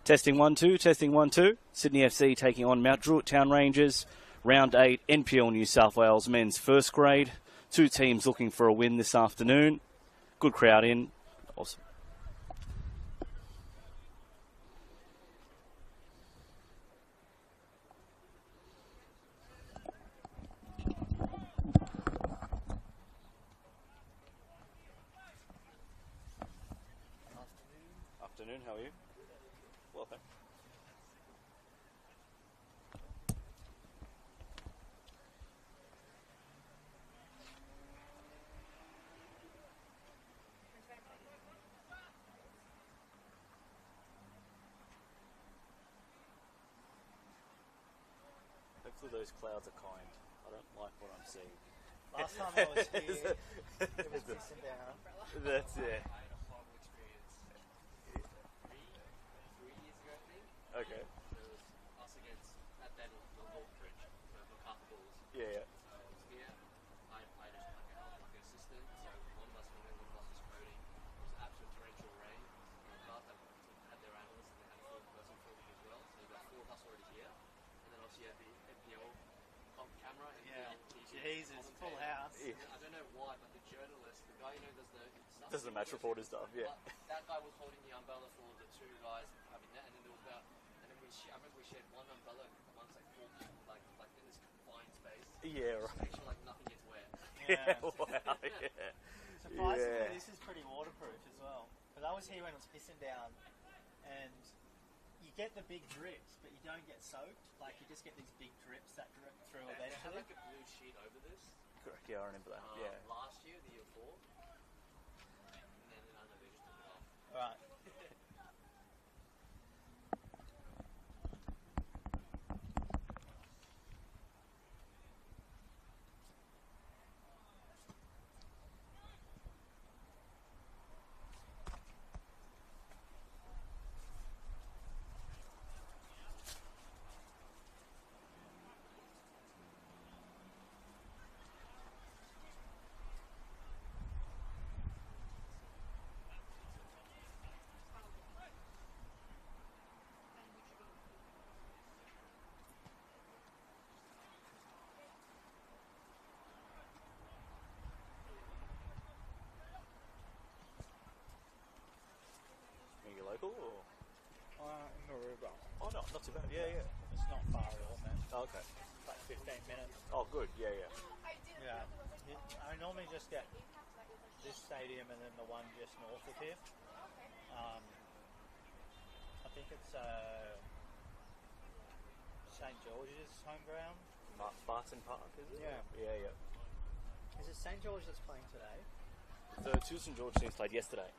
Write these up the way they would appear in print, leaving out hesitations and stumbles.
Testing 1 2, testing 1 2. Sydney FC taking on Mount Druitt Town Rangers. Round 8, NPL New South Wales men's first grade. Two teams looking for a win this afternoon. Good crowd in. Awesome. Afternoon, how are you? Welcome. Hopefully those clouds are kind. I don't like what I'm seeing. Last time I was here, it was pissing down. That's it. I had a horrible experience 3 years ago, I think. Okay. It was us against at then the Old Bridge, the MacArthur Bulls. Yeah. So I was here. I played as like an assistant. So one of us filming, one of us was coding. It was absolute torrential rain. MacArthur had their analysts and they had a fourth person filming as well. So you've got 4 of us already here. And then obviously you have the NPL camera and Jesus, full house. Yeah. I don't know why, but the journalist, the guy does the stuff. Does the match reporter stuff, yeah. That guy was holding the umbrella for the 2 guys having that, and then there was about, and then I remember we shared one umbrella amongst like 4 people, like in this confined space. Yeah, right. Just make sure like nothing gets wet. Yeah, wow, yeah. Surprisingly, this is pretty waterproof as well. Because I was here when it was pissing down, and you get the big drips, but you don't get soaked. Like you just get these big drips that drip through They have eventually. like a blue sheet over this. Correct, yeah, I remember that. Yeah. Last year, the year before, and then I know they just took it off. Right. Are you local or? In Maruba. Oh no, not too bad. Yeah, yeah. It's not far at all, man. Oh, okay. Like 15 minutes. Oh, good. Yeah, yeah. Yeah. I normally just get this stadium and then the one just north of here. I think it's St. George's home ground. Barton Park, is it? Yeah. Yeah, yeah. Is it St. George that's playing today? The two St George teams played yesterday.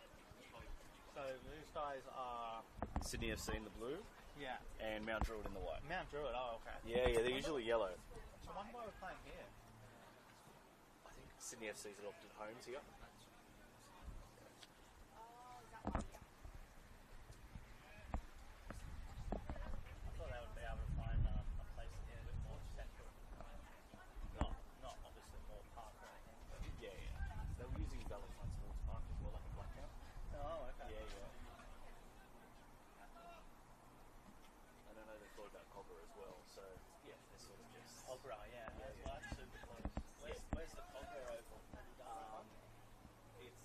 So these guys are... Sydney FC in the blue Yeah. and Mount Druitt in the white. Mount Druitt, oh, okay. Yeah, yeah, they're usually yellow. So I wonder why we're playing here. I think Sydney FC's adopted homes here. I thought they would be able to find a place here a bit more central. Not obviously more park or anything. But... Yeah, yeah. They were using Valentine Sports Park as well, like a blackout. Oh, okay. Yeah, yeah. And I know they thought about Cobra as well, so yeah, they're sort of just... Cobra, yeah. Well, that's super close. Where's the Cobra Oval? It's,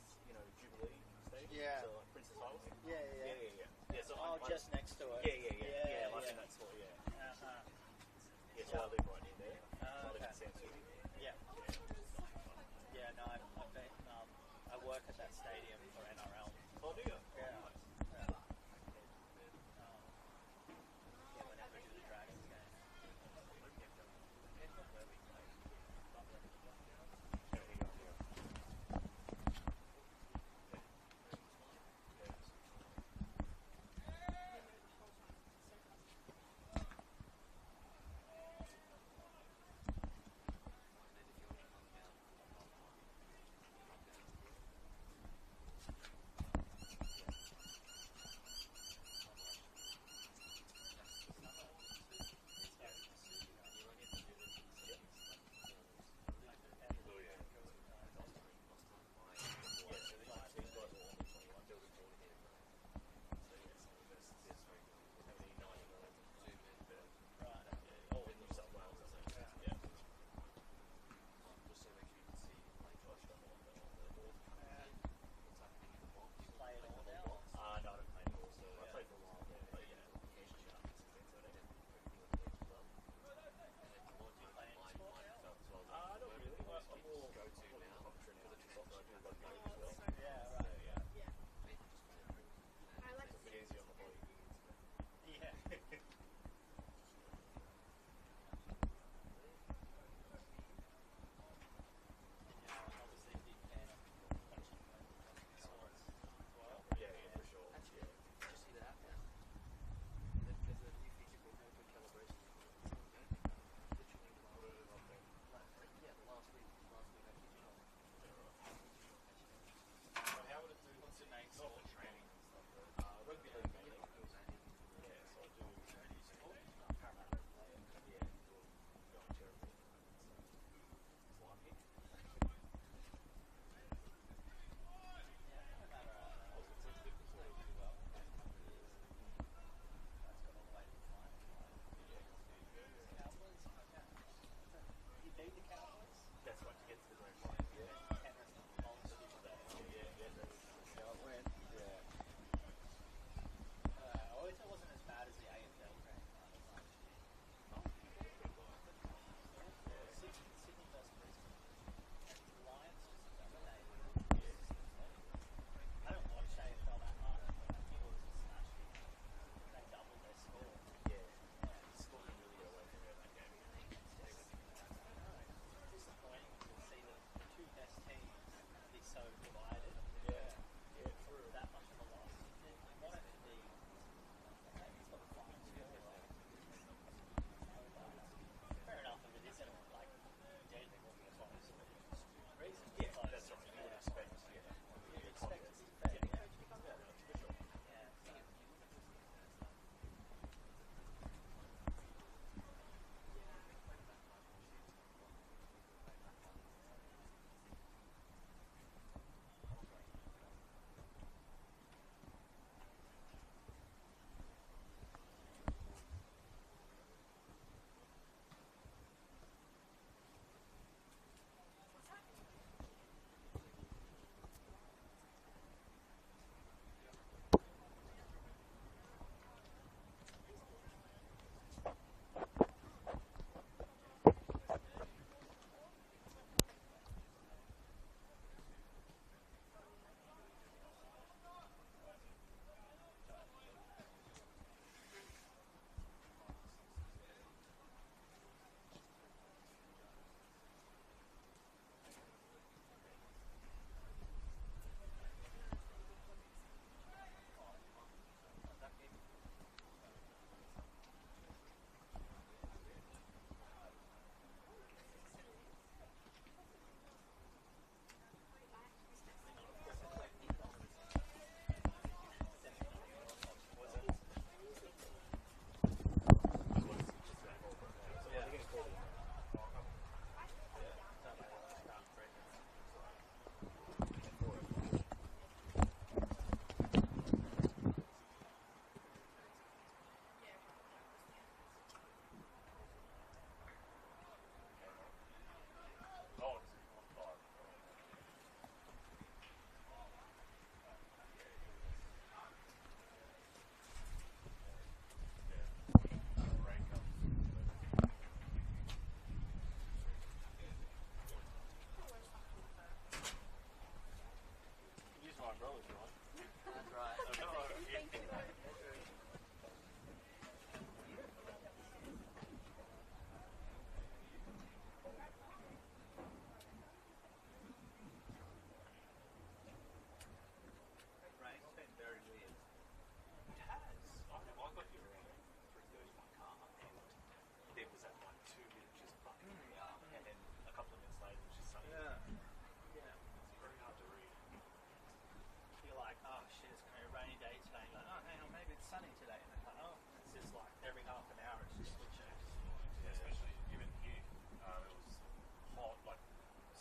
Jubilee Stadium. Yeah. So like Princess Island. Yeah. Yeah, so Oh, just next to it. Yeah, like in that spot, yeah. Uh-huh. Yeah, so I live right near there. Oh, I live in okay. San City. Yeah. Yeah, no, I've been, I work at that stadium for NRL. Oh, do you? Yeah. Yeah, whenever I do the Dragons game.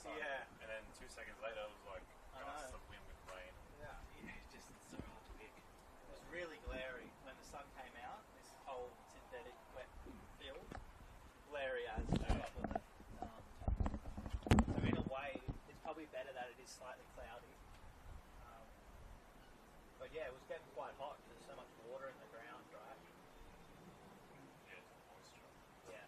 sun. Yeah. And then 2 seconds later, it was like I gusts know. of wind with rain. Yeah, just so hard to pick. It was really glary when the sun came out. This cold, synthetic, wet field, glary as on top of it. So in a way, it's probably better that it is slightly cloudy. But yeah, it was getting quite hot because there's so much water in the ground, right? Yeah, it's moisture. Yeah.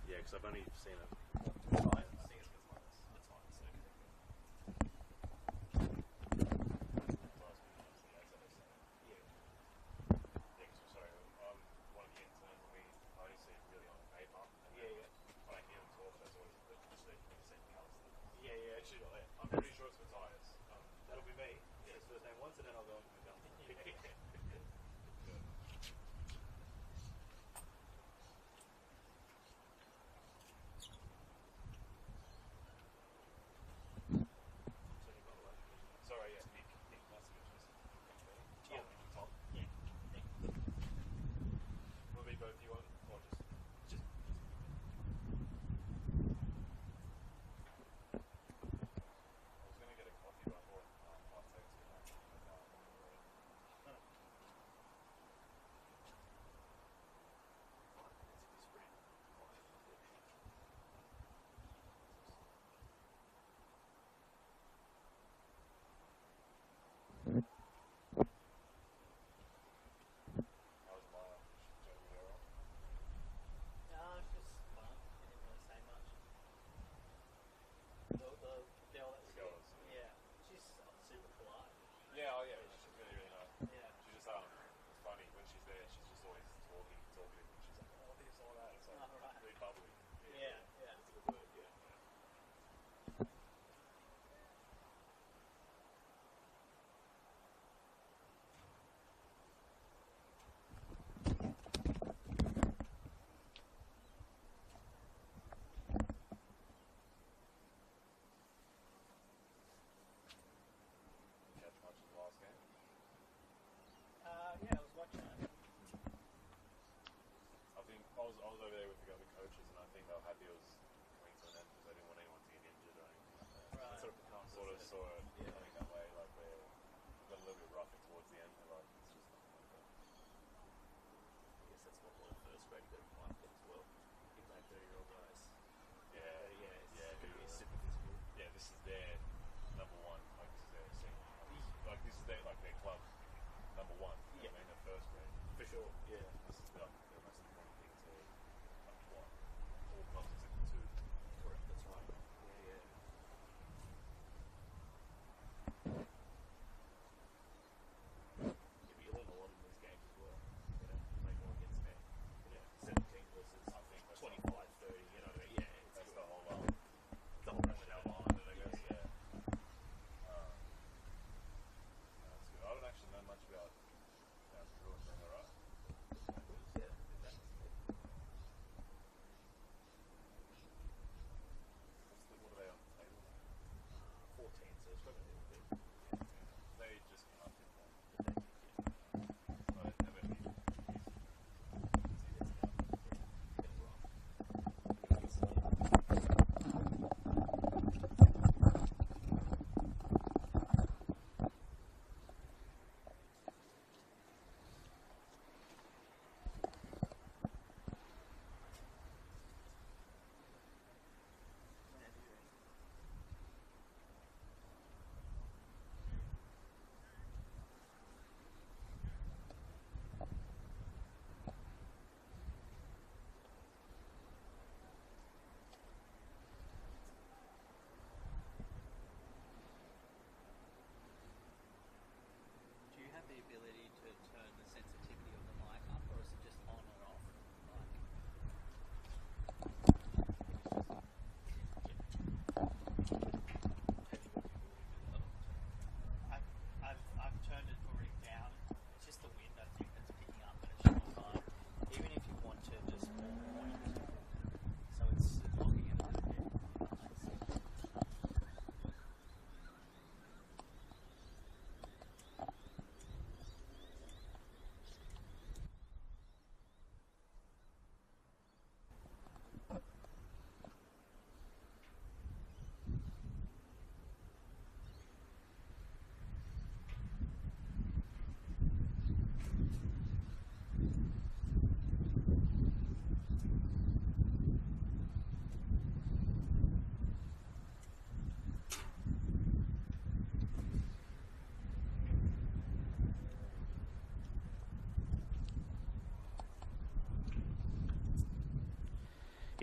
Yeah, because I've only seen it one time. I think it's because the time is so good. Yeah. Yeah, because sorry, one of the interns, we only see it really on paper. And Yeah, yeah. when I hear them talk, that's always just the same colours. Yeah, yeah. Actually, I'm pretty sure it's for tyres. That'll be me. Say his first name once and then I'll go into the company. Sorry, yeah, Nick Massachusetts. Yeah. Tom. Yeah. Will be both you on, or just. I was gonna get a coffee, but I thought I'll take too much. It's pretty. How was my Joey Earl? No, it's just fun. He didn't really say much. The girl that's The girl was- yeah, she's super polite. Yeah, oh yeah, she's really, really nice. Yeah. She just it's funny when she's there. She's just always talking. She's like, oh, this, all that. It's like Oh, right. really bubbly. Yeah, yeah. That's a good word. Yeah. Catch much of the last game? Yeah, I was watching it. I think I was over there with the other coaches, and I think they were happy it was coming to an end because they didn't want anyone to get injured or anything like that. Right. It sort of becomes sort of I think that way, like where it got a little bit rougher towards the end, and like it's just not like that. I guess that's what the first grade got in mind as well. You play 30-year-old guys. Who It's super physical. yeah, this is their number one, like this is their senior, like this is their club number one. You know what I mean, their first grade. For sure. Yeah. This is like the most important thing to like what all clubs except for two. Correct. That's right. Yeah. Yeah, but you learn a lot in these games as well. You know, play more against men. You know, 17 versus I think that's 25, 30. You know what I mean? Yeah. It's That's good. the whole The whole rationale behind it, I guess. Yeah. That's good. I don't actually know much about Druitt, am I right?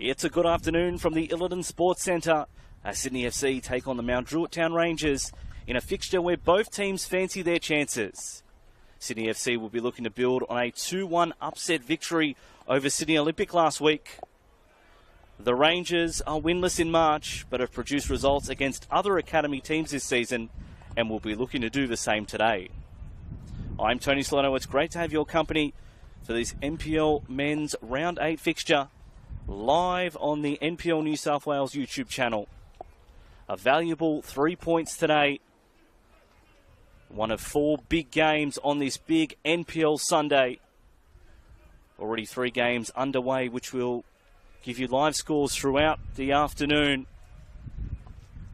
It's a good afternoon from the Illiton Sports Centre as Sydney FC take on the Mount Druitt Town Rangers in a fixture where both teams fancy their chances. Sydney FC will be looking to build on a 2-1 upset victory over Sydney Olympic last week. The Rangers are winless in March but have produced results against other academy teams this season and will be looking to do the same today. I'm Tony Solano. It's great to have your company for this NPL Men's Round 8 fixture live on the NPL New South Wales YouTube channel. A valuable 3 points today. One of 4 big games on this big NPL Sunday. Already 3 games underway, which will give you live scores throughout the afternoon.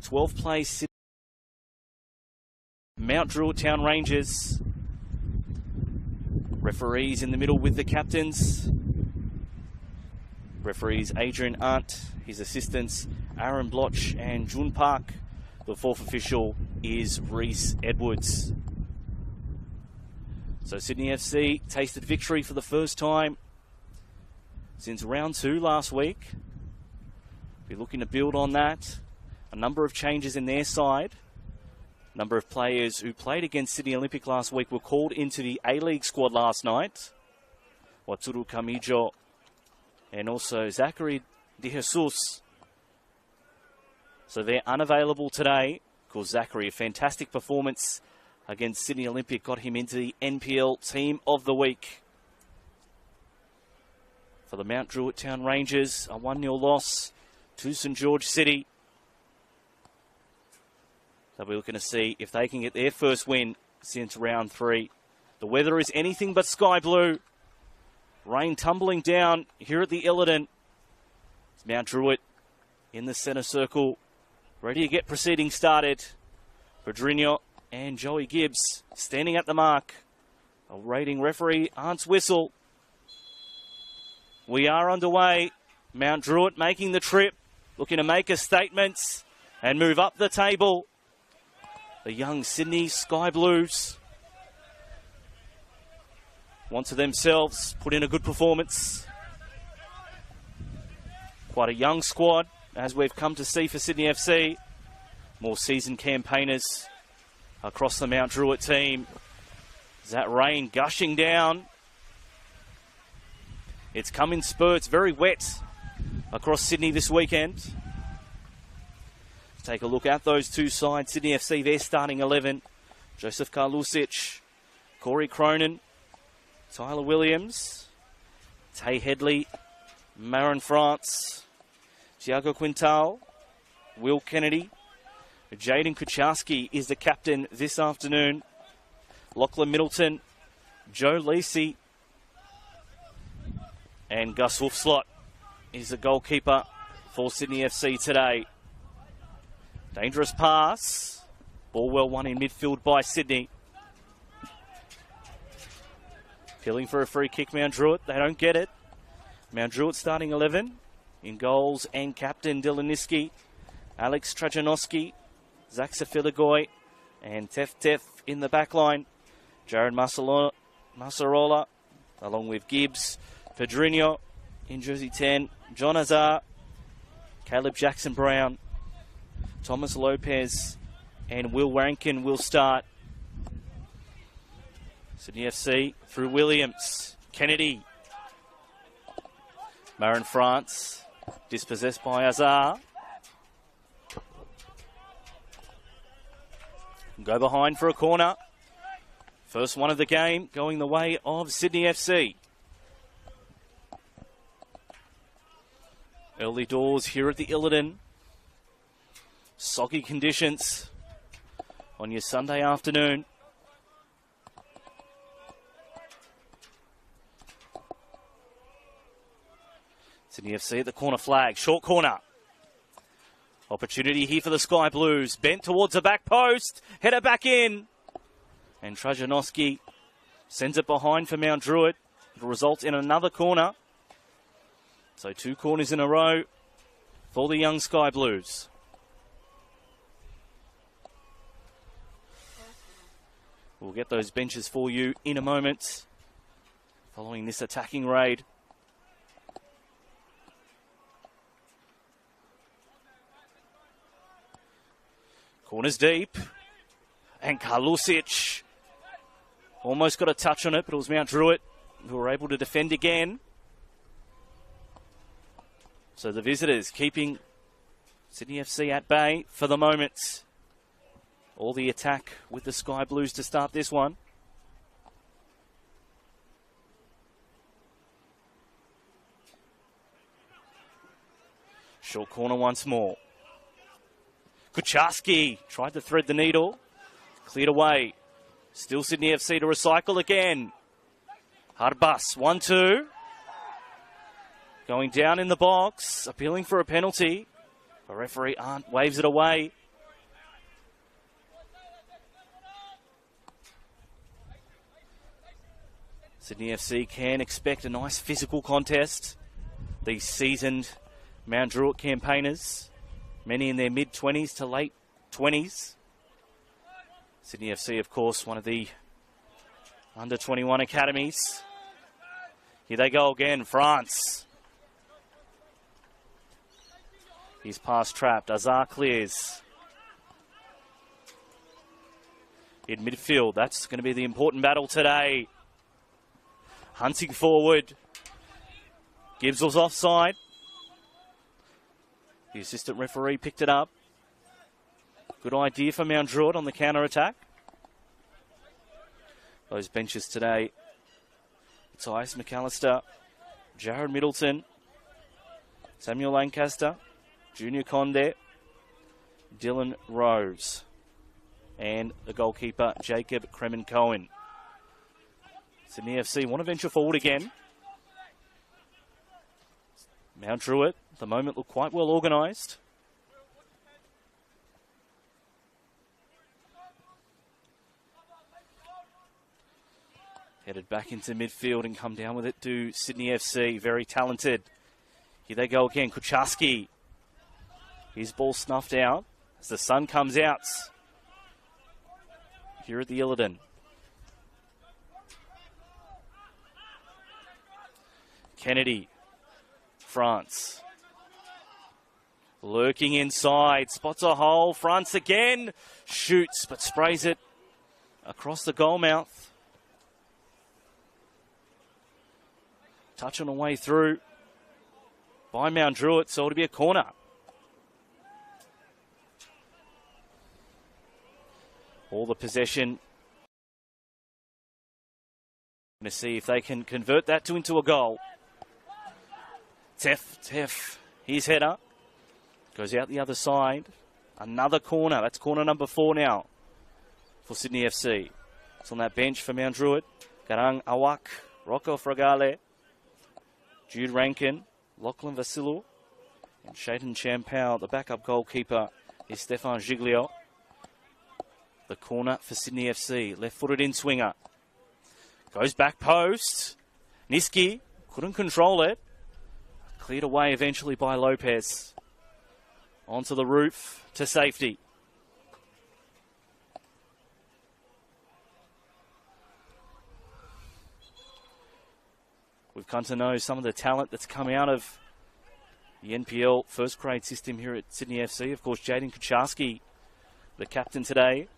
12th place, Mount Druitt Town Rangers. Referees in the middle with the captains. Referees Adrian Arndt, his assistants Aaron Bloch and Jun Park. The 4th official is Reese Edwards. So Sydney FC tasted victory for the first time since round 2 last week. Be looking to build on that. A number of changes in their side. A number of players who played against Sydney Olympic last week were called into the A-League squad last night. Waturu Kamijo and also Zachary De Jesus. So they're unavailable today. Of course, Zachary, a fantastic performance against Sydney Olympic, got him into the NPL Team of the Week. For the Mount Druitt Town Rangers, a 1-0 loss to St George City. They'll be looking to see if they can get their first win since round 3. The weather is anything but sky blue. Rain tumbling down here at the Illiton. It's Mount Druitt in the centre circle, ready to get proceedings started. Pedrinho and Joey Gibbs standing at the mark. Awaiting referee Arndt's whistle. We are underway. Mount Druitt making the trip, looking to make a statement and move up the table. The young Sydney Sky Blues want to themselves put in a good performance. Quite a young squad, as we've come to see for Sydney FC. More seasoned campaigners across the Mount Druitt team. Is that rain gushing down? It's come in spurts, very wet across Sydney this weekend. Take a look at those two sides. Sydney FC, their starting 11. Joseph Karlusic, Corey Cronin, Tyler Williams, Tay Headley, Marin France, Thiago Quintal, Will Kennedy. Jaden Kucharski is the captain this afternoon. Lachlan Middleton, Joe Lacey, and Gus Wolfslot is the goalkeeper for Sydney FC today. Dangerous pass. Ball well won in midfield by Sydney. Appealing for a free kick, Mount Druitt. They don't get it. Mount Druitt starting 11. In goals and captain Dylan Niski, Alex Trajanowski, Zach Safiligoy, and Tef in the back line. Jared Masarola, along with Gibbs, Pedrinho in jersey 10, John Azar, Caleb Jackson-Brown, Thomas Lopez, and Will Rankin will start. Sydney FC through Williams, Kennedy, Marin France, dispossessed by Azar. Go behind for a corner. First one of the game going the way of Sydney FC. Early doors here at the Illiton. Soggy conditions on your Sunday afternoon. Sydney FC at the corner flag. Short corner. Opportunity here for the Sky Blues. Bent towards the back post. Header back in. And Trajanowski sends it behind for Mount Druitt. It'll result in another corner. So 2 corners in a row for the young Sky Blues. We'll get those benches for you in a moment following this attacking raid. Corners deep. And Karlusic almost got a touch on it, but it was Mount Druitt who were able to defend again. So the visitors keeping Sydney FC at bay for the moment. All the attack with the Sky Blues to start this one. Short corner once more. Kucharski tried to thread the needle. Cleared away. Still Sydney FC to recycle again. Harbus, 1-2. Going down in the box. Appealing for a penalty. The referee waves it away. Sydney FC can expect a nice physical contest. These seasoned Mount Druitt campaigners, many in their mid-20s to late 20s. Sydney FC, of course, one of the under-21 academies. Here they go again, France. He's pass trapped, Azar clears. In midfield, that's going to be the important battle today. Hunting forward. Gibbs was offside. The assistant referee picked it up. Good idea for Mount Druitt on the counter-attack. Those benches today. Tyus McAllister, Jared Middleton, Samuel Lancaster, Junior Conde, Dylan Rose, and the goalkeeper, Jacob Kremen-Cohen. Sydney FC want to venture forward again. Mount Druitt, at the moment, look quite well organised. Headed back into midfield and come down with it to Sydney FC. Very talented. Here they go again. Kucharski. His ball snuffed out as the sun comes out here at the Illidan. Kennedy. France. Lurking inside. Spots a hole. France again. Shoots but sprays it across the goal mouth. Touch on the way through by Mount Druitt, so it'll be a corner. All the possession. Going to see if they can convert that into a goal. Teff, his header. Goes out the other side. Another corner. That's corner number 4 now for Sydney FC. It's on that bench for Mount Druitt. Garang Awak, Rocco Fragale, Jude Rankin, Lachlan Vasilou, and Shayton Champao. The backup goalkeeper is Stefan Giglio. The corner for Sydney FC. Left-footed in-swinger. Goes back post. Niski couldn't control it. Cleared away eventually by Lopez. Onto the roof to safety. We've come to know some of the talent that's come out of the NPL first grade system here at Sydney FC. Of course, Jaden Kucharski, the captain today.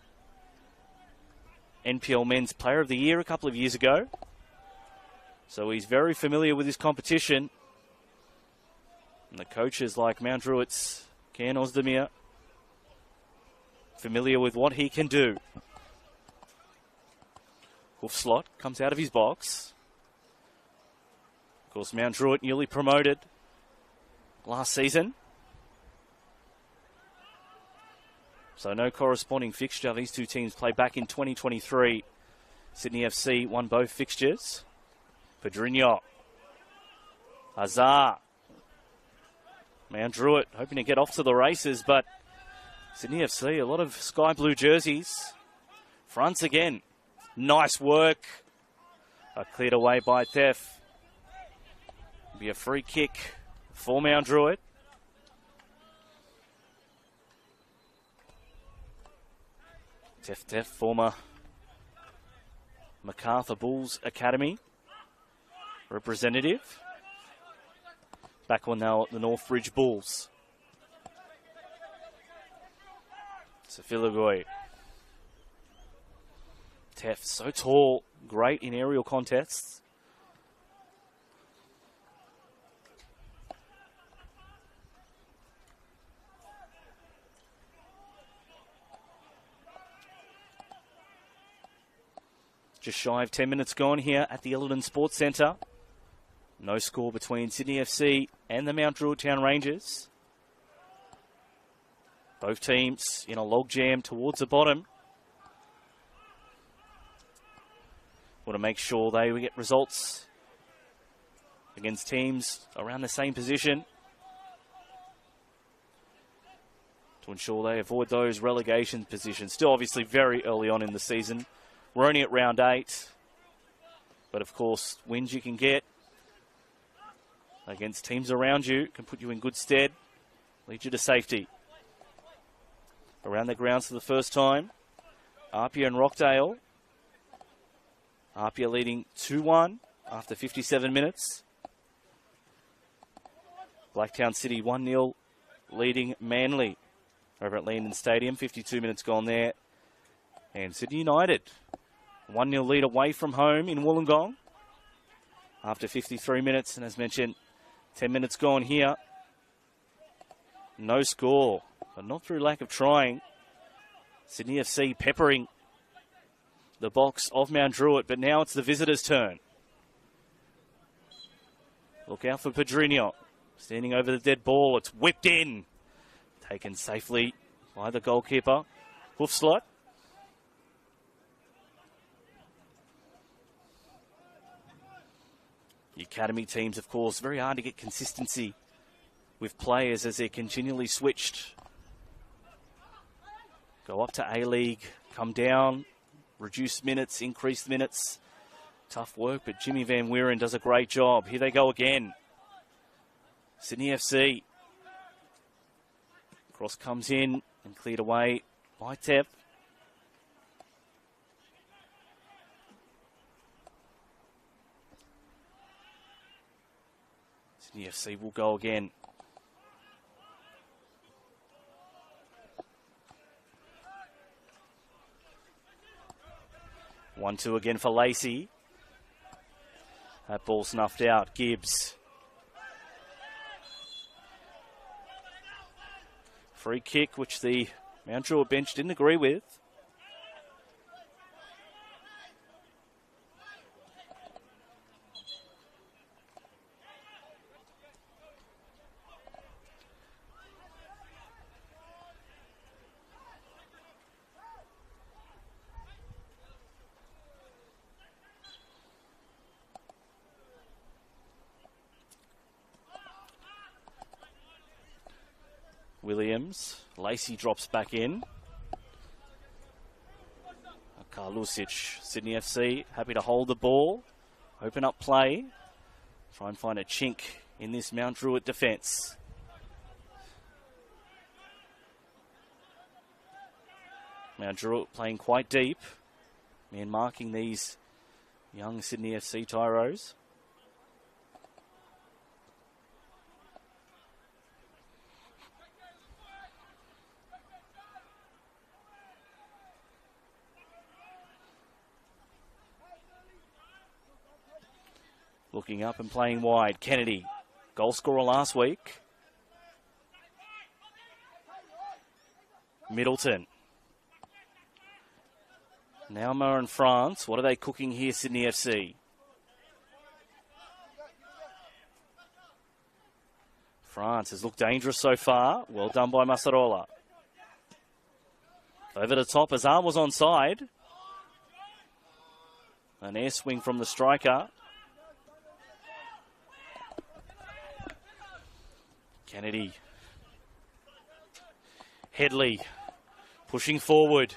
NPL Men's Player of the Year a couple of years ago. So he's very familiar with this competition. And the coaches like Mount Druitt's Ken Ozdemir, familiar with what he can do. Hoof slot comes out of his box. Of course, Mount Druitt newly promoted last season. So no corresponding fixture. These two teams played back in 2023. Sydney FC won both fixtures. Pedrinho. Azar. Mount Druitt hoping to get off to the races, but Sydney FC, a lot of sky blue jerseys. France again. Nice work. Cleared away by Teff. Be a free kick for Mount Druitt. Teff, former MacArthur Bulls Academy representative. Back when they were at the Northbridge Bulls. Sefiligoy. Tef, so tall, great in aerial contests. Just shy of 10 minutes gone here at the Ellerton Sports Centre. No score between Sydney FC and the Mount Druitt Town Rangers. Both teams in a logjam towards the bottom. Want to make sure they get results against teams around the same position to ensure they avoid those relegation positions. Still obviously very early on in the season. We're only at round 8. But of course, wins you can get against teams around you can put you in good stead, lead you to safety. Around the grounds for the first time, Apia and Rockdale. Apia leading 2-1 after 57 minutes. Blacktown City 1-0 leading Manly over at Landon Stadium. 52 minutes gone there. And Sydney United 1-0 lead away from home in Wollongong after 53 minutes. And as mentioned, 10 minutes gone here. No score, but not through lack of trying. Sydney FC peppering the box of Mount Druitt, but now it's the visitors' turn. Look out for Pedrinho. Standing over the dead ball. It's whipped in. Taken safely by the goalkeeper. Hoof slot. The academy teams, of course, very hard to get consistency with players as they're continually switched. Go up to A-League, come down, reduce minutes, increase minutes. Tough work, but Jimmy Van Weeren does a great job. Here they go again. Sydney FC. Cross comes in and cleared away by Tep. Sydney FC will go again. One, two again for Lacey. That ball snuffed out. Gibbs. Free kick, which the Mount Druitt bench didn't agree with. Williams. Lacey drops back in. Karlusic, Sydney FC, happy to hold the ball. Open up play. Try and find a chink in this Mount Druitt defence. Mount Druitt playing quite deep. Man marking these young Sydney FC Tyros. Looking up and playing wide. Kennedy, goal scorer last week. Middleton. Nauma and France. What are they cooking here, Sydney FC? France has looked dangerous so far. Well done by Masarola. Over the top, Azar was onside. An air swing from the striker. Kennedy. Headley pushing forward.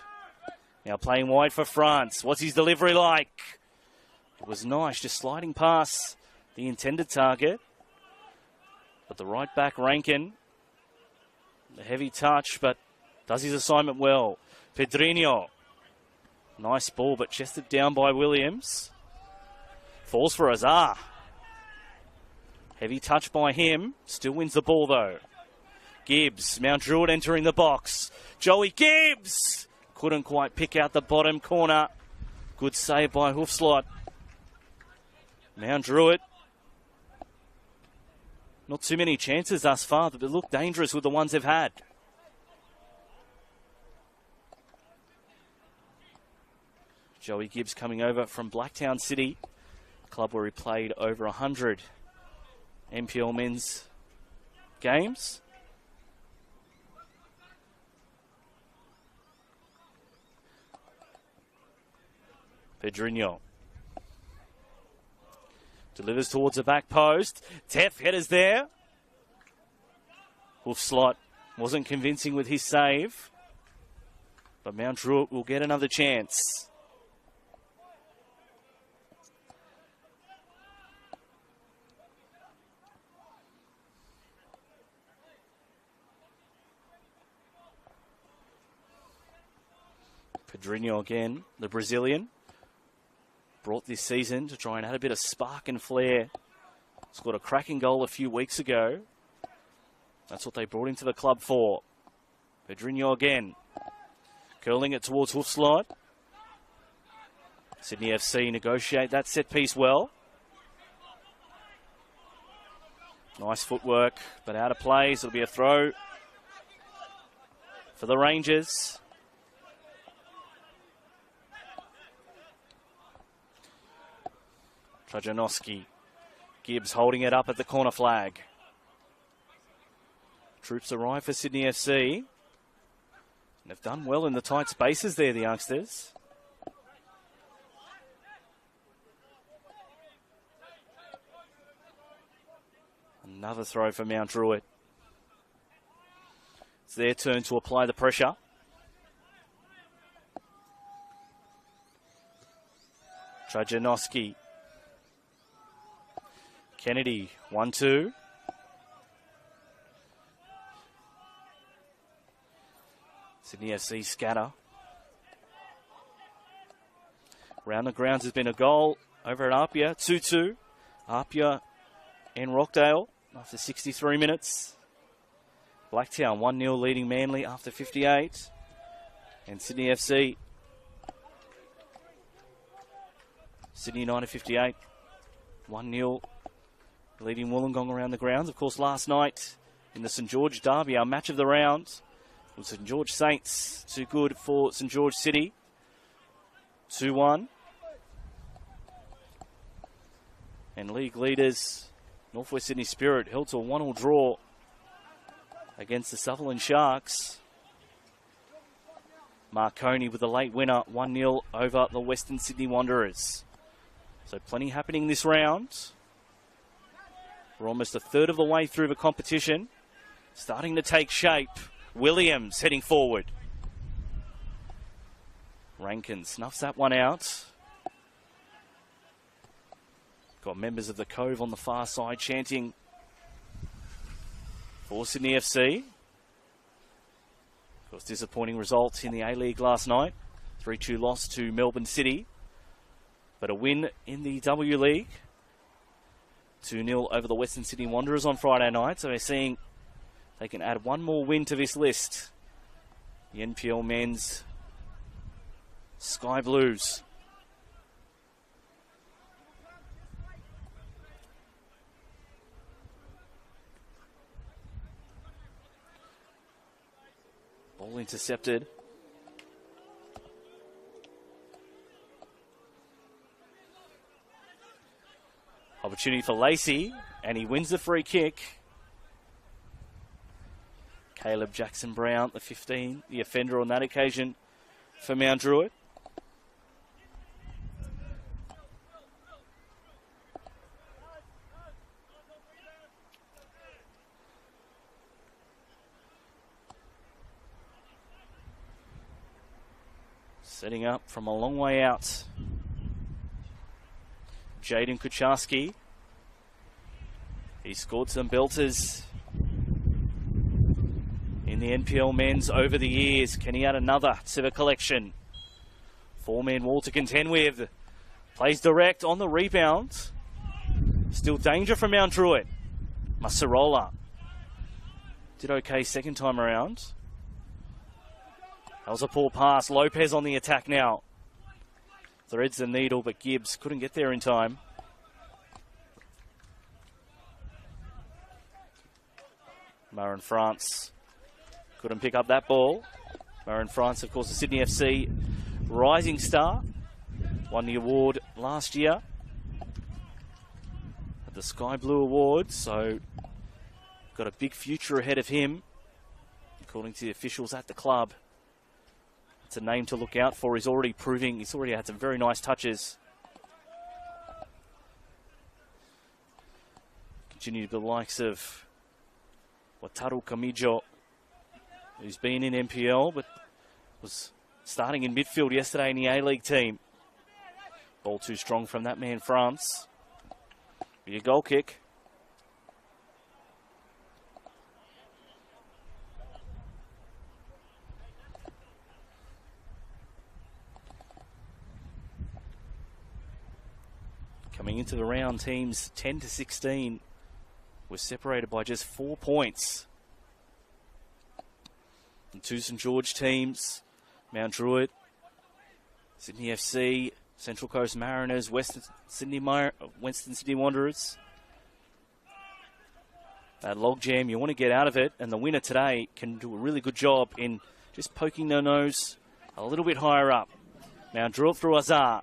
Now playing wide for France. What's his delivery like? It was nice, just sliding past the intended target. But the right back, Rankin, the heavy touch, but does his assignment well. Pedrinho. Nice ball, but chested down by Williams. Falls for Azar. Heavy touch by him. Still wins the ball, though. Gibbs, Mount Druitt entering the box. Joey Gibbs couldn't quite pick out the bottom corner. Good save by Hoofslot. Mount Druitt. Not too many chances thus far, but they look dangerous with the ones they've had. Joey Gibbs coming over from Blacktown City, club where he played over 100 NPL men's games. Pedrinho delivers towards the back post. Teff headers there. Hoofslot wasn't convincing with his save, but Mount Druitt will get another chance. Pedrinho again, the Brazilian, brought this season to try and add a bit of spark and flair. Scored a cracking goal a few weeks ago. That's what they brought him to the club for. Pedrinho again, curling it towards Hoofslot. Sydney FC negotiate that set piece well. Nice footwork, but out of play, so it'll be a throw for the Rangers. Trajanowski. Gibbs holding it up at the corner flag. Troops arrive for Sydney FC. And they've done well in the tight spaces there, the youngsters. Another throw for Mount Druitt. It's their turn to apply the pressure. Trajanowski. Kennedy, 1-2. Sydney FC scatter. Round the grounds has been a goal over at Apia, 2-2. Apia and Rockdale after 63 minutes. Blacktown 1-0 leading Manly after 58. And Sydney FC, Sydney United 58, 1-0 leading Wollongong around the grounds. Of course, last night in the St George derby, our match of the round was St George Saints. Too good for St George City. 2-1. And league leaders, Northwest Sydney Spirit, held to a 1-1 draw against the Sutherland Sharks. Marconi with a late winner, 1-0 over the Western Sydney Wanderers. So plenty happening this round. We're almost a third of the way through the competition. Starting to take shape. Williams heading forward. Rankin snuffs that one out. Got members of the Cove on the far side chanting for Sydney FC. Of course, disappointing result in the A-League last night. 3-2 loss to Melbourne City. But a win in the W League. 2-0 over the Western Sydney Wanderers on Friday night. So they're seeing they can add one more win to this list. The NPL men's Sky Blues. Ball intercepted. Opportunity for Lacey, and he wins the free kick. Caleb Jackson-Brown, the 15, the offender on that occasion for Mount Druitt. Setting up from a long way out. Jaden Kucharski. He scored some belters in the NPL men's over the years. Can he add another to the collection? Four-man wall to contend with. Plays direct on the rebound. Still danger from Mount Druitt. Masarola. Did okay second time around. That was a poor pass. Lopez on the attack now. Threads the needle, but Gibbs couldn't get there in time. Marin France couldn't pick up that ball. Marin France, of course, the Sydney FC rising star. Won the award last year at the Sky Blue Awards, so got a big future ahead of him, according to the officials at the club. It's a name to look out for. He's already had some very nice touches. Continue to be the likes of Wataru Kamijo, who's been in NPL but was starting in midfield yesterday in the A-League team. Ball too strong from that man, France. Be a goal kick. Coming into the round, teams 10 to 16 were separated by just 4 points. The two St George teams, Mount Druitt, Sydney FC, Central Coast Mariners, Western Sydney Wanderers. That logjam, you want to get out of it, and the winner today can do a really good job in just poking their nose a little bit higher up. Mount Druitt through Azar.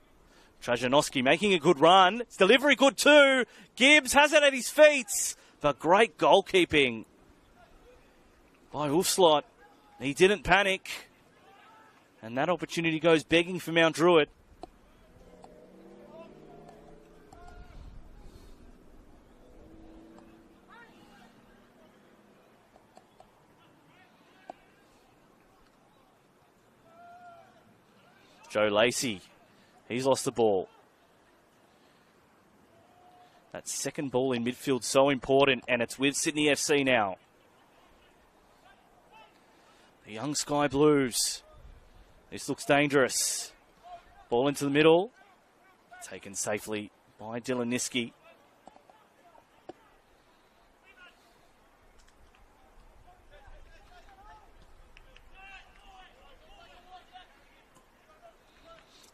Trajanowski making a good run. It's delivery good too. Gibbs has it at his feet. But great goalkeeping by Ufslot. He didn't panic. And that opportunity goes begging for Mount Druitt. Joe Lacey. He's lost the ball. That second ball in midfield so important, and it's with Sydney FC now. The young Sky Blues. This looks dangerous. Ball into the middle. Taken safely by Dylan Niski.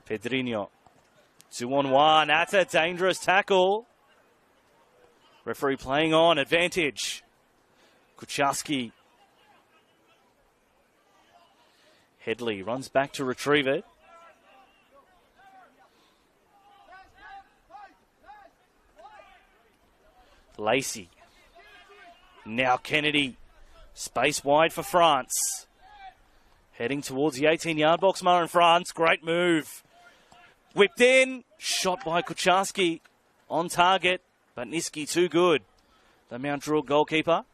Pedrinho. 2-on-1. That's a dangerous tackle. Referee playing on. Advantage. Kucharski. Headley runs back to retrieve it. Lacey. Now Kennedy. Space wide for France. Heading towards the 18-yard box, Marin France. Great move. Whipped in. Shot by Kucharski. On target. But Niski too good. The Mount Druitt goalkeeper.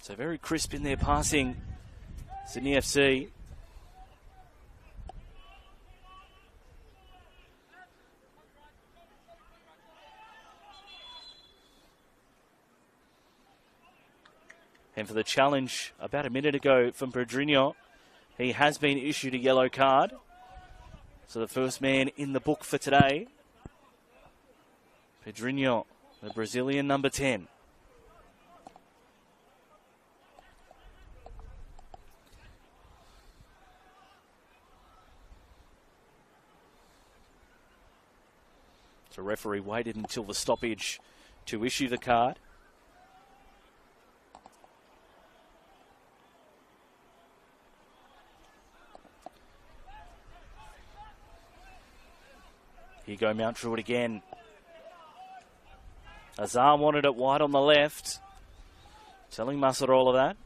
So very crisp in their passing. Sydney FC. And for the challenge about a minute ago from Pedrinho, he has been issued a yellow card. So the first man in the book for today, Pedrinho, the Brazilian number 10. So referee waited until the stoppage to issue the card. Here you go, Mount Druitt again. Azar wanted it wide on the left. Telling Massarola that.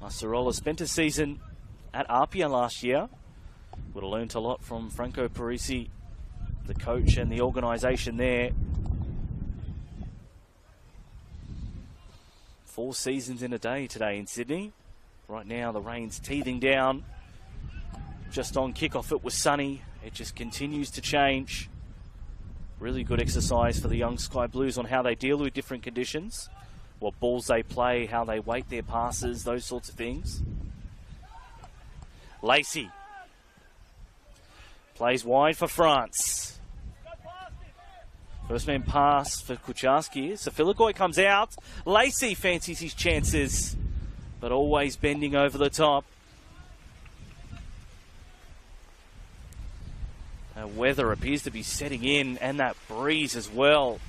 Massarola spent a season at Apia last year. Would have learnt a lot from Franco Parisi, the coach and the organisation there. 4 seasons in a day today in Sydney. Right now the rain's teething down. Just on kickoff it was sunny. It just continues to change. Really good exercise for the young Sky Blues on how they deal with different conditions. What balls they play, how they weight their passes, those sorts of things. Lacey. Plays wide for France. First man pass for Kucharski. Safiligoy comes out. Lacey fancies his chances, but always bending over the top. That weather appears to be setting in, and that breeze as well.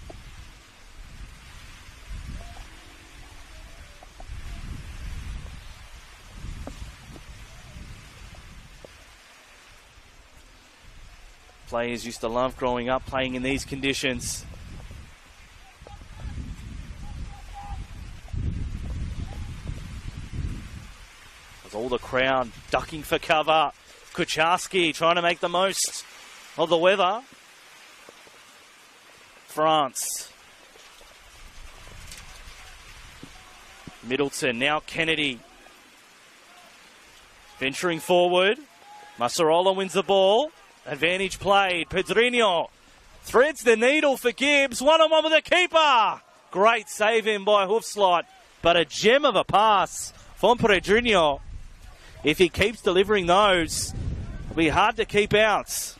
Players used to love growing up playing in these conditions. With all the crowd ducking for cover. Kucharski trying to make the most of the weather. France. Middleton, now Kennedy. Venturing forward. Massarola wins the ball. Advantage played. Pedrinho threads the needle for Gibbs. One-on-one with the keeper. Great save in by Hoofslot, but a gem of a pass from Pedrinho. If he keeps delivering those, it'll be hard to keep out.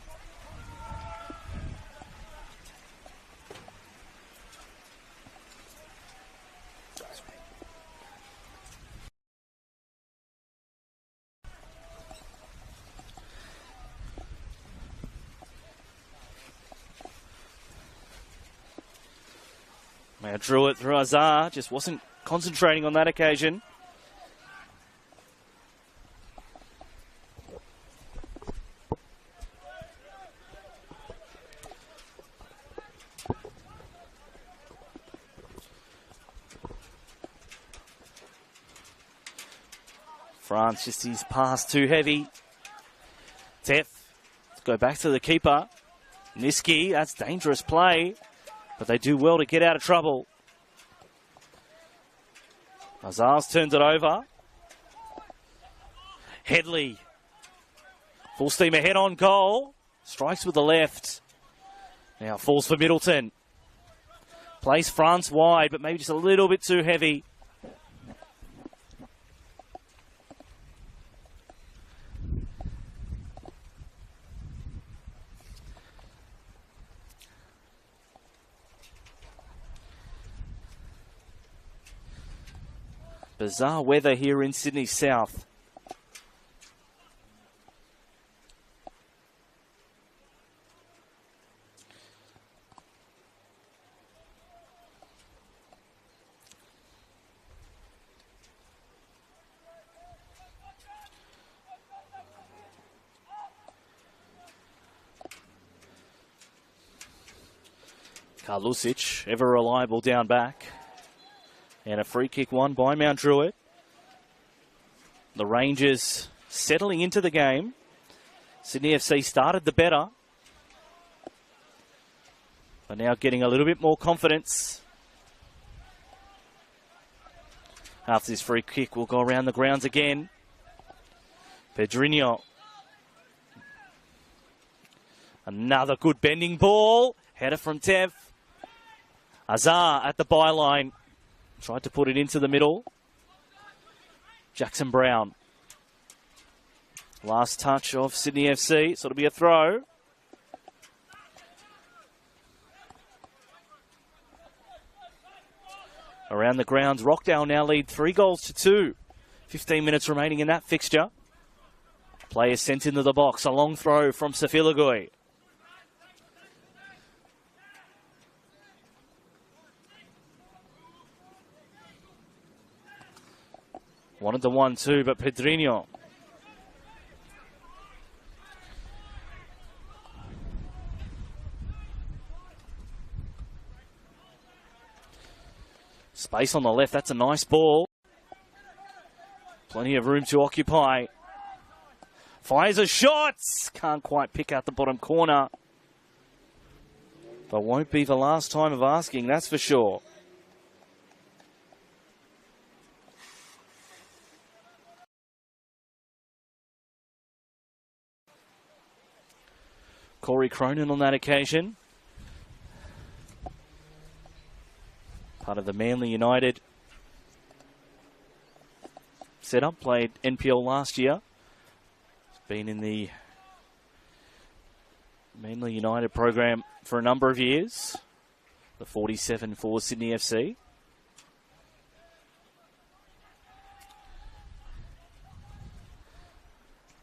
Now Druitt through Azar, just wasn't concentrating on that occasion. France just his pass too heavy. Tef, let's go back to the keeper. Niski, that's dangerous play. But they do well to get out of trouble. Azar's turned it over. Headley. Full steam ahead on goal. Strikes with the left. Now falls for Middleton. Plays France wide, but maybe just a little bit too heavy. Bizarre weather here in Sydney South. Karlusic, ever reliable down back. And a free kick won by Mount Druitt. The Rangers settling into the game. Sydney FC started the better, but now getting a little bit more confidence. After this free kick, we'll go around the grounds again. Pedrinho. Another good bending ball. Header from Tev. Azar at the byline. Tried to put it into the middle. Jackson Brown. Last touch of Sydney FC. So it'll be a throw. Around the grounds, Rockdale now lead 3-2. 15 minutes remaining in that fixture. Player sent into the box. A long throw from Safiligoy. Wanted the 1-2, but Pedrinho. Space on the left, that's a nice ball. Plenty of room to occupy. Fires a shot! Can't quite pick out the bottom corner. But won't be the last time of asking, that's for sure. Corey Cronin on that occasion. Part of the Manly United setup. Played NPL last year. Been in the Manly United program for a number of years. The 47 for Sydney FC.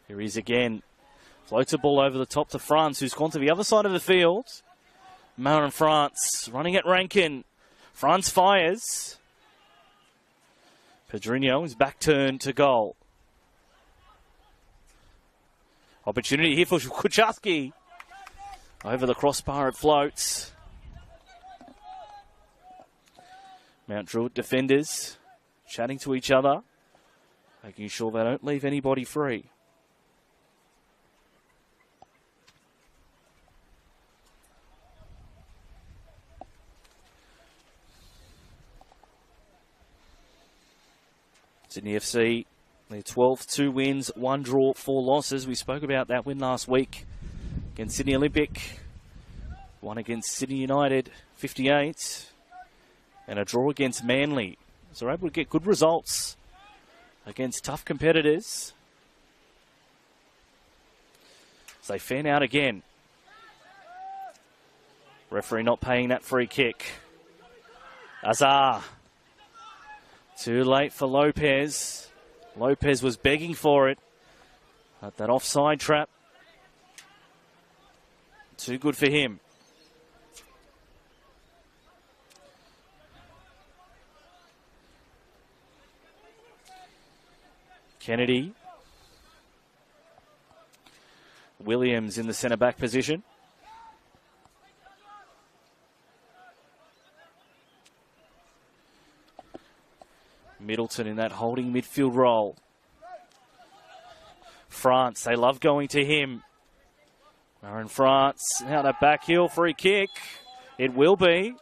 Here he is again. Floats a ball over the top to France, who's gone to the other side of the field. Marin France running at Rankin. France fires. Pedrinho is back turned to goal. Opportunity here for Kucharski. Over the crossbar it floats. Mount Druitt defenders chatting to each other, making sure they don't leave anybody free. Sydney FC, their 12th, 2 wins, 1 draw, 4 losses. We spoke about that win last week against Sydney Olympic. One against Sydney United, 58. And a draw against Manly. So they're able to get good results against tough competitors. So they fan out again. Referee not paying that free kick. Azar. Too late for Lopez. Lopez was begging for it. At that offside trap. Too good for him. Kennedy. Williams in the centre-back position. Middleton in that holding midfield role. France, they love going to him. Marin France, now that back heel free kick. It will be.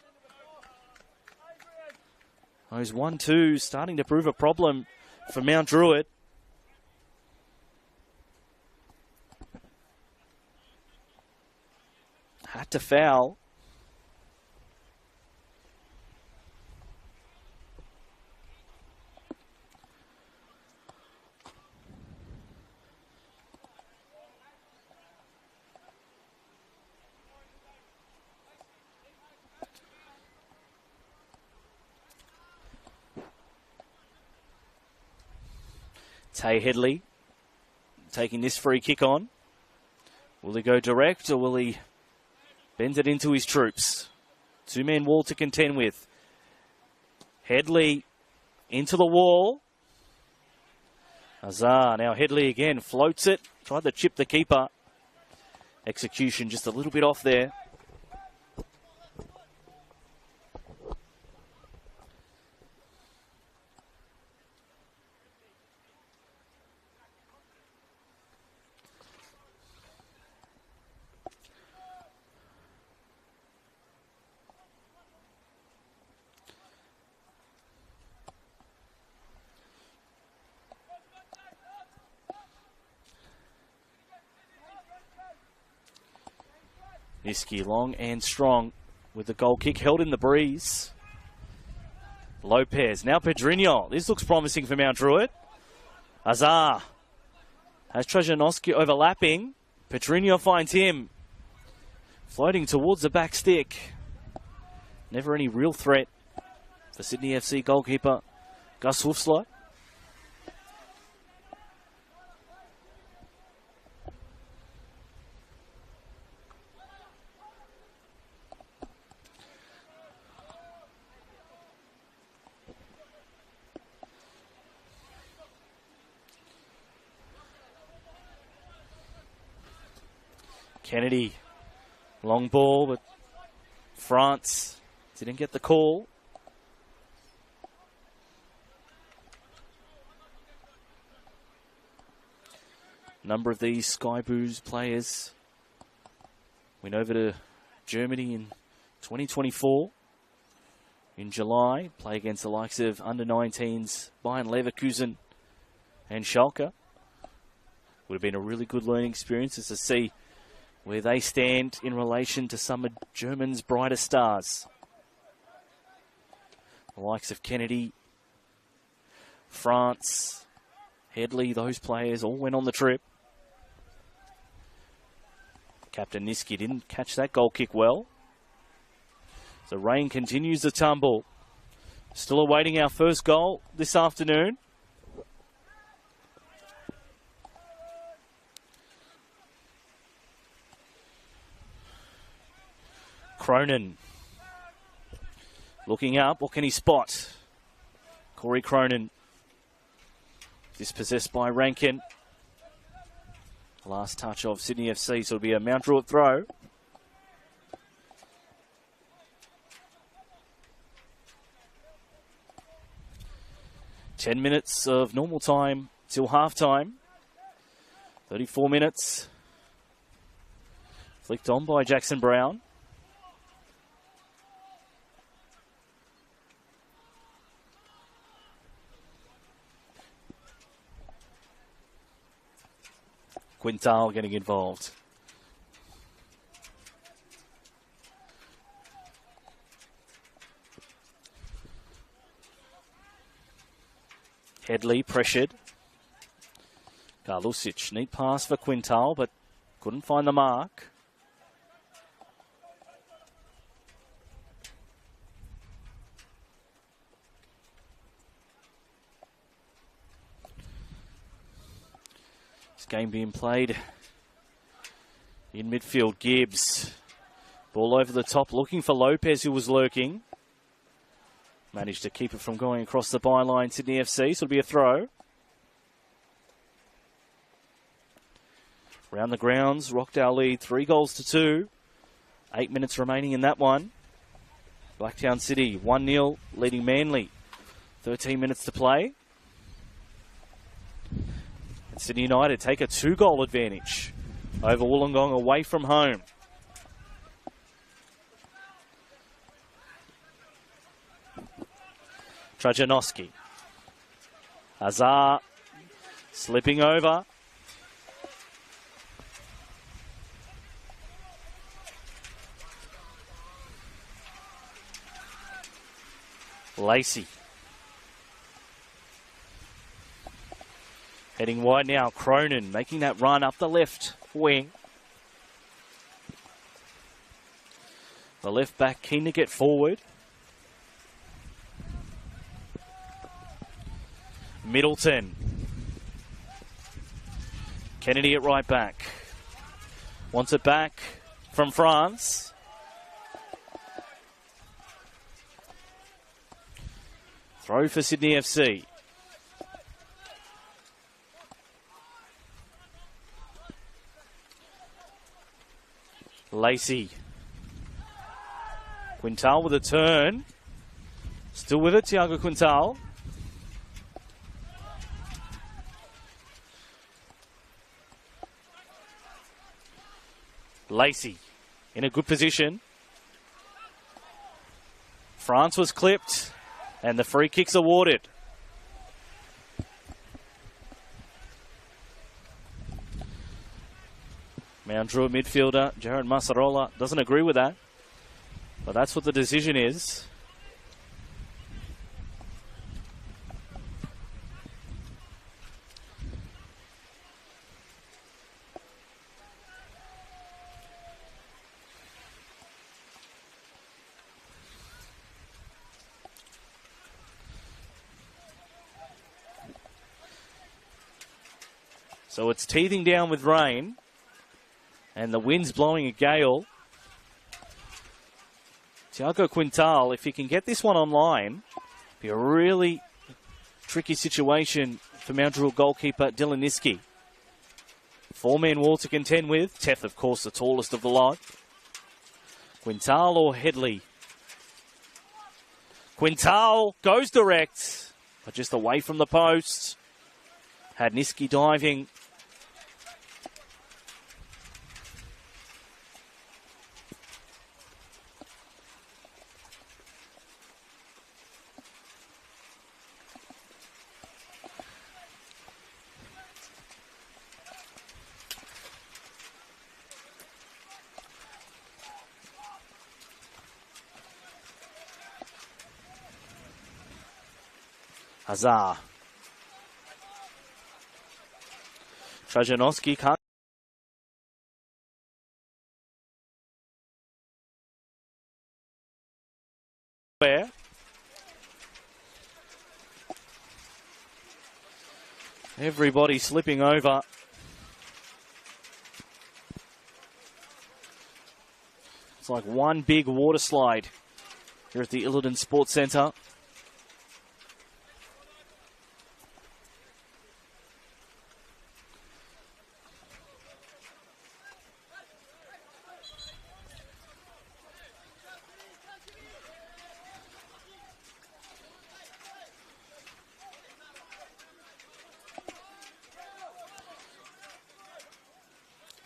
Those 1-2 starting to prove a problem for Mount Druitt. Had to foul. Tay Headley taking this free kick on. Will he go direct or will he bend it into his troops? 2-man wall to contend with. Headley into the wall. Azar, now Headley again, floats it. Tried to chip the keeper. Execution just a little bit off there. Niski long and strong with the goal kick held in the breeze. Lopez, now Pedrinho. This looks promising for Mount Druitt. Azar has Trzajanowski overlapping. Pedrinho finds him. Floating towards the back stick. Never any real threat for Sydney FC goalkeeper Gus Hoofslow. Kennedy, long ball, but France didn't get the call. A number of these Sky Blues players went over to Germany in 2024 in July, play against the likes of under-19s Bayern Leverkusen and Schalke. Would have been a really good learning experience as to see where they stand in relation to some of Germany's brightest stars. The likes of Kennedy, France, Headley, those players all went on the trip. Captain Niski didn't catch that goal kick well. So rain continues to tumble. Still awaiting our first goal this afternoon. Cronin looking up. What can he spot? Corey Cronin. Dispossessed by Rankin. Last touch of Sydney FC, so it'll be a Mount Druitt throw. Ten minutes of normal time till half time. 34 minutes. Flicked on by Jackson Brown. Quintal getting involved. Headley pressured. Garlusic, neat pass for Quintal, but couldn't find the mark. This game being played in midfield. Gibbs. Ball over the top, looking for Lopez, who was lurking. Managed to keep it from going across the byline, Sydney FC, so it'll be a throw. Round the grounds, Rockdale lead 3-2. 8 minutes remaining in that one. Blacktown City 1-0 leading Manly. 13 minutes to play. And Sydney United take a 2-goal advantage over Wollongong away from home. Trajanowski. Azar slipping over. Lacey. Heading wide now, Cronin making that run up the left wing. The left back keen to get forward. Middleton. Kennedy at right back. Wants it back from France. Throw for Sydney FC. Lacey. Quintal with a turn. Still with it, Tiago Quintal. Lacey in a good position. France was clipped and the free kick's awarded. Mount Druitt midfielder Jared Masarola doesn't agree with that, but that's what the decision is. So it's teething down with rain, and the wind's blowing a gale. Tiago Quintal, if he can get this one online, be a really tricky situation for Mount Druitt goalkeeper Dylan Niski. Four-man wall to contend with. Teth, of course, the tallest of the lot. Quintal or Headley? Quintal goes direct, but just away from the post. Had Niski diving. Hazard. Trajanowski can't there. Everybody slipping over. It's like one big water slide here at the Illidan Sports Centre.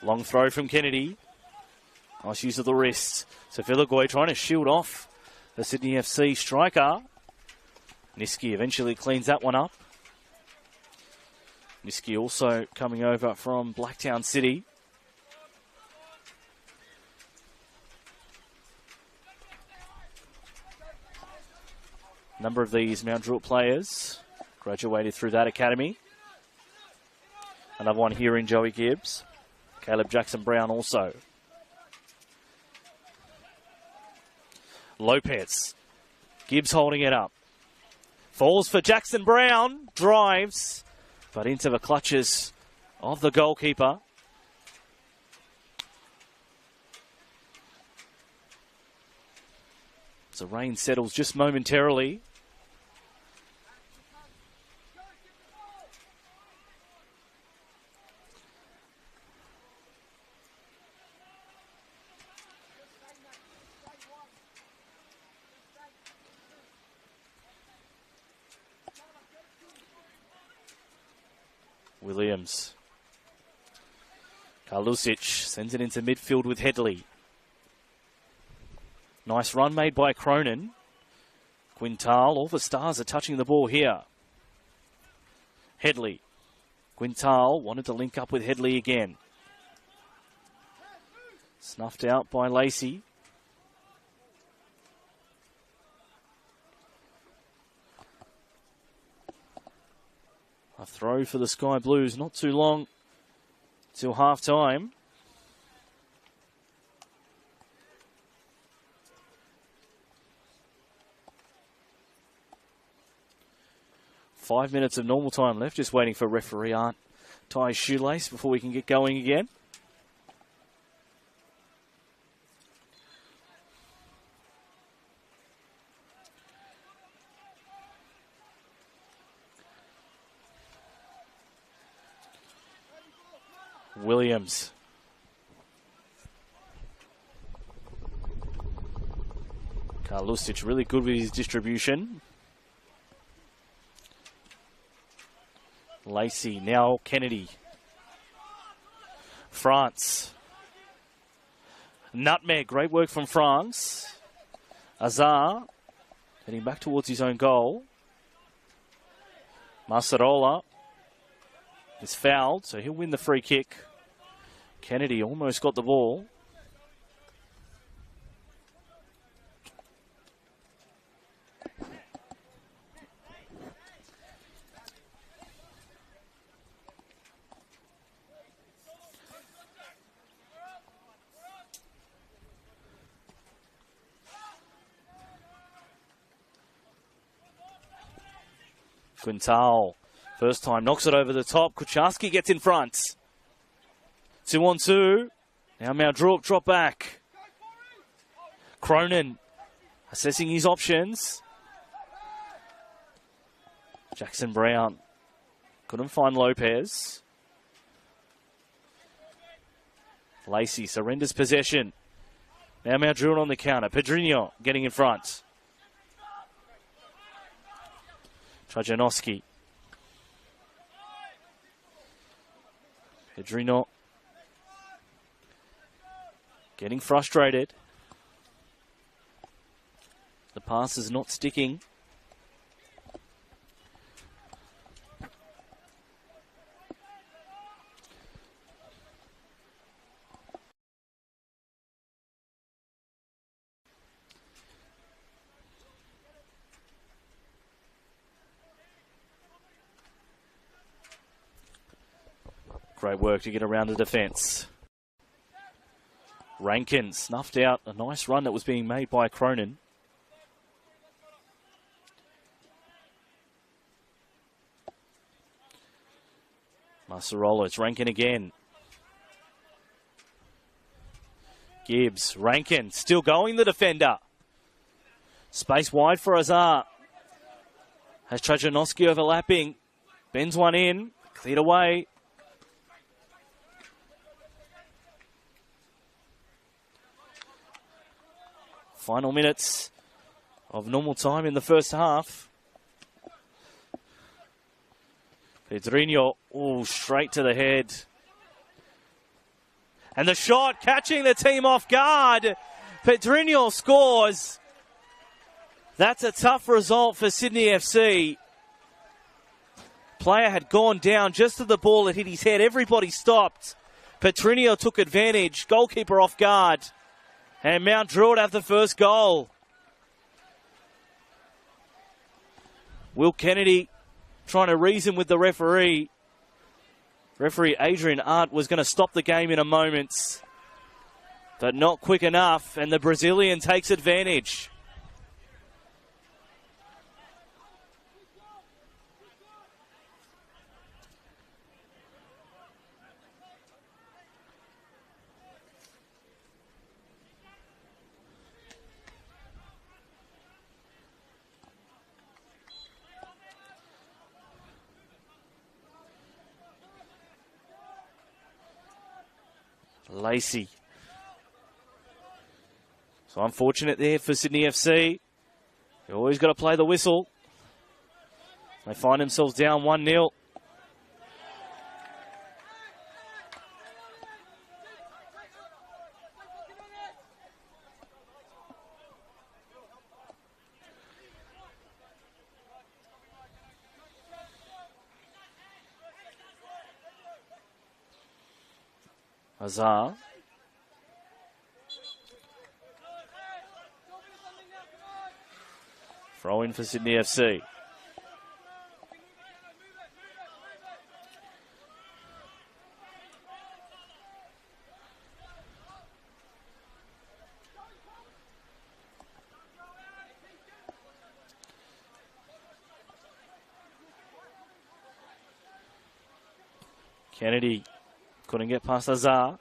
Long throw from Kennedy. Nice use of the wrist. So Villagoy trying to shield off the Sydney FC striker. Niski eventually cleans that one up. Niski also coming over from Blacktown City. A number of these Mount Druitt players graduated through that academy. Another one here in Joey Gibbs. Caleb Jackson-Brown also. Lopez. Gibbs holding it up. Falls for Jackson-Brown. Drives. But into the clutches of the goalkeeper. As the rain settles just momentarily. Williams. Karlusic sends it into midfield with Headley. Nice run made by Cronin. Quintal, all the stars are touching the ball here. Headley. Quintal wanted to link up with Headley again. Snuffed out by Lacey. A throw for the Sky Blues, not too long till half time. Five minutes of normal time left, just waiting for referee Art tie his shoelace before we can get going again. Williams. Karlusic really good with his distribution. Lacey, now Kennedy. France. Nutmeg, great work from France. Azar, heading back towards his own goal. Masarola is fouled, so he'll win the free kick. Kennedy almost got the ball. Quintal, first time, knocks it over the top. Kucharski gets in front. 2-on-2. Now Mount Druitt drop back. Cronin assessing his options. Jackson-Brown couldn't find Lopez. Lacey surrenders possession. Now Mount Druitt on the counter. Pedrinho getting in front. Trajanowski. Pedrinho getting frustrated. The pass is not sticking. Great work to get around the defence. Rankin snuffed out a nice run that was being made by Cronin. Masarola, it's Rankin again. Gibbs, Rankin, still going, the defender. Space wide for Azar. Has Trajanowski overlapping. Bends one in, cleared away. Final minutes of normal time in the first half. Pedrinho, straight to the head. And the shot catching the team off guard. Pedrinho scores. That's a tough result for Sydney FC. Player had gone down just as the ball had hit his head. Everybody stopped. Pedrinho took advantage. Goalkeeper off guard. And Mount Druitt have the first goal. Will Kennedy trying to reason with the referee. Referee Adrian Art was going to stop the game in a moment, but not quick enough, and the Brazilian takes advantage. Lacey. So unfortunate there for Sydney FC. You always got to play the whistle. They find themselves down 1-0. Azar. Throw in for Sydney FC. Kennedy couldn't get past Azar.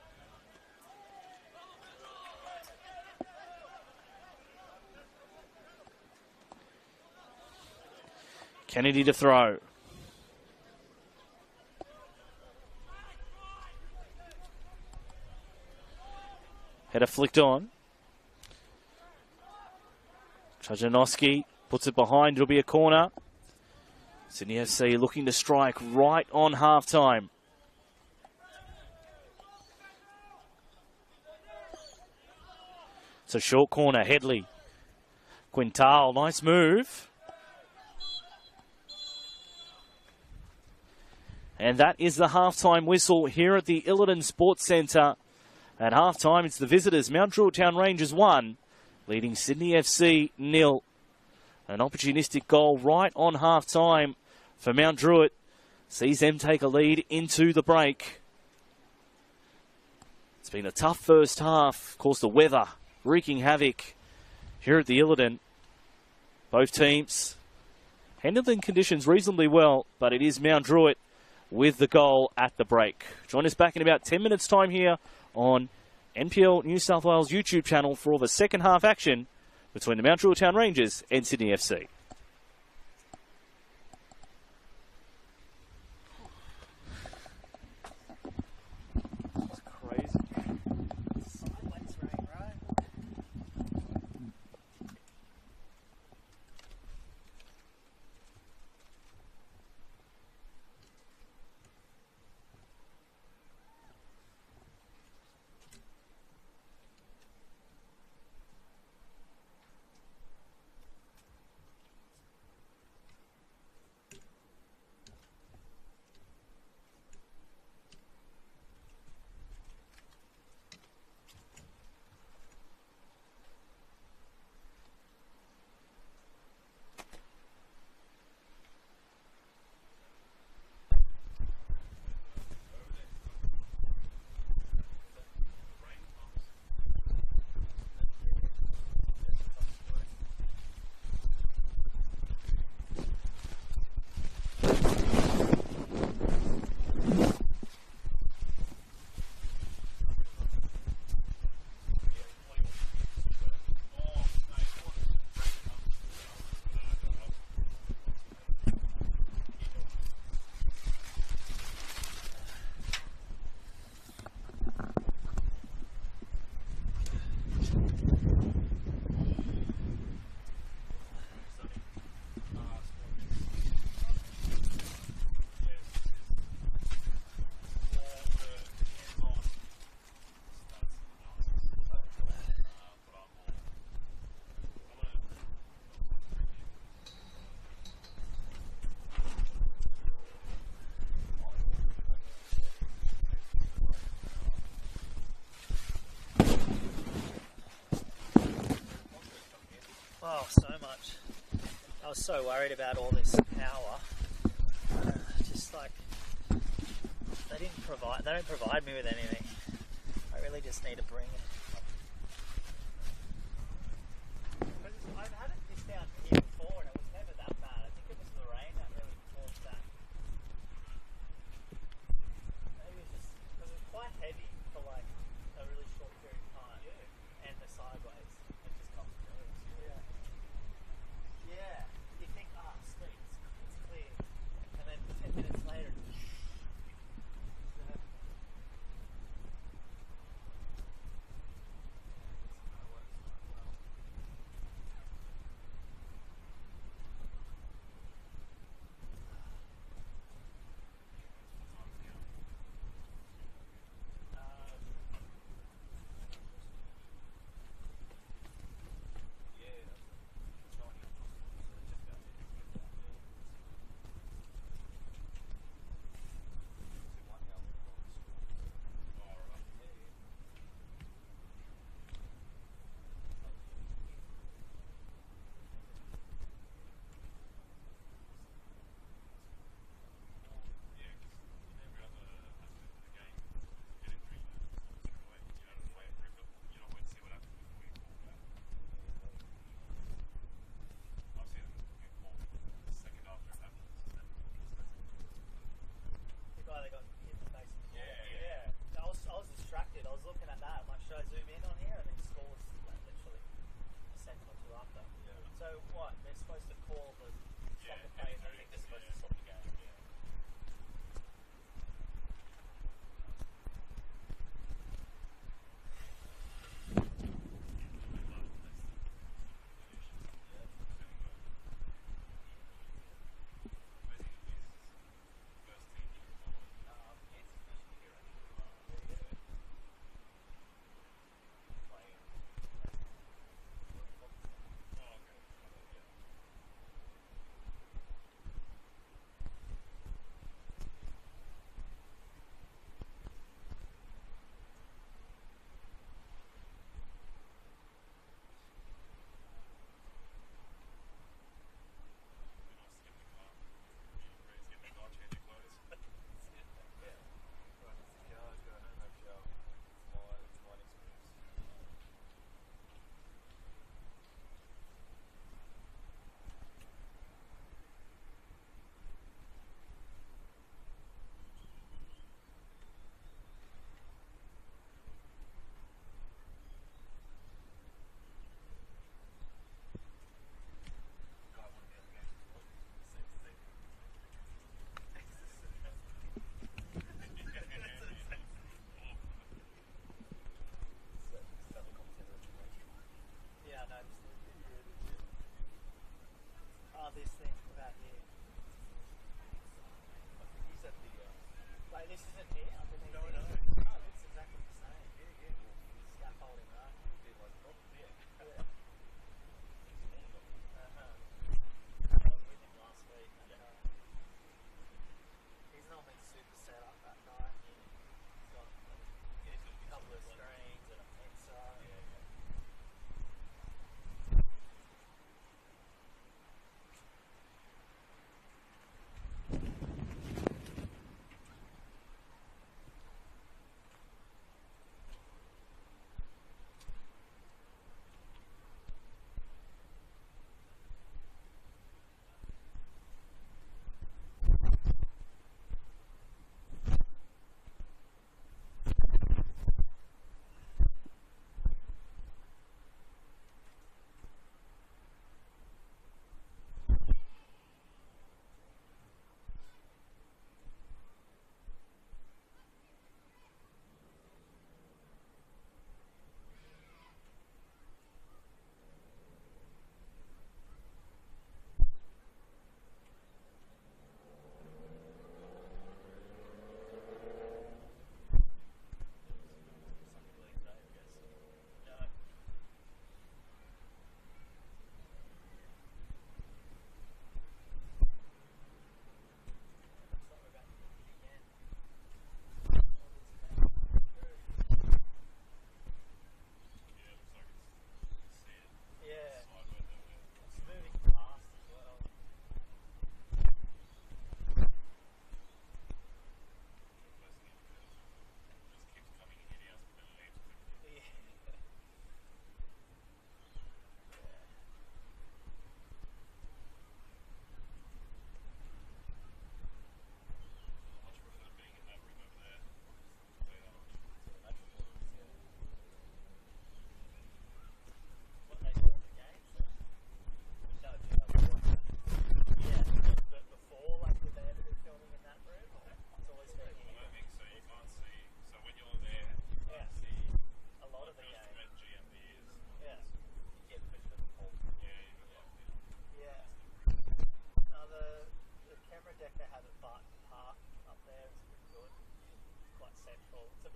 Kennedy to throw. Header flicked on. Trajanowski puts it behind. It'll be a corner. Sydney FC looking to strike right on halftime. It's a short corner. Headley. Quintal. Nice move. And that is the halftime whistle here at the Illiton Sports Centre. At halftime, it's the visitors, Mount Druitt Town Rangers 1, leading Sydney FC 0. An opportunistic goal right on halftime for Mount Druitt. Sees them take a lead into the break. It's been a tough first half. Of course, the weather wreaking havoc here at the Illiton. Both teams handling conditions reasonably well, but it is Mount Druitt with the goal at the break. Join us back in about 10 minutes' time here on NPL New South Wales YouTube channel for all the second half action between the Mount Druitt Town Rangers and Sydney FC. That's crazy. Sideways rain, right? Oh, so much. I was so worried about all this power. Just like they don't provide me with anything. I really just need to bring it. Because I've had this down here before and it was never that bad. I think it was the rain that really caused that. Maybe it's just because it was quite heavy for like a really short period of time. Yeah. And the sideways. It just comes through. Yeah. Yeah. You think, sweet, it's clear. And then 10 minutes later, they got hit in the face. Yeah. I was distracted. I was looking at that. I'm like, should I zoom in on here? And then score was like literally a second or two after. Yeah. So what? They're supposed to call the stop the play. I think they're supposed to stop the game. Yeah.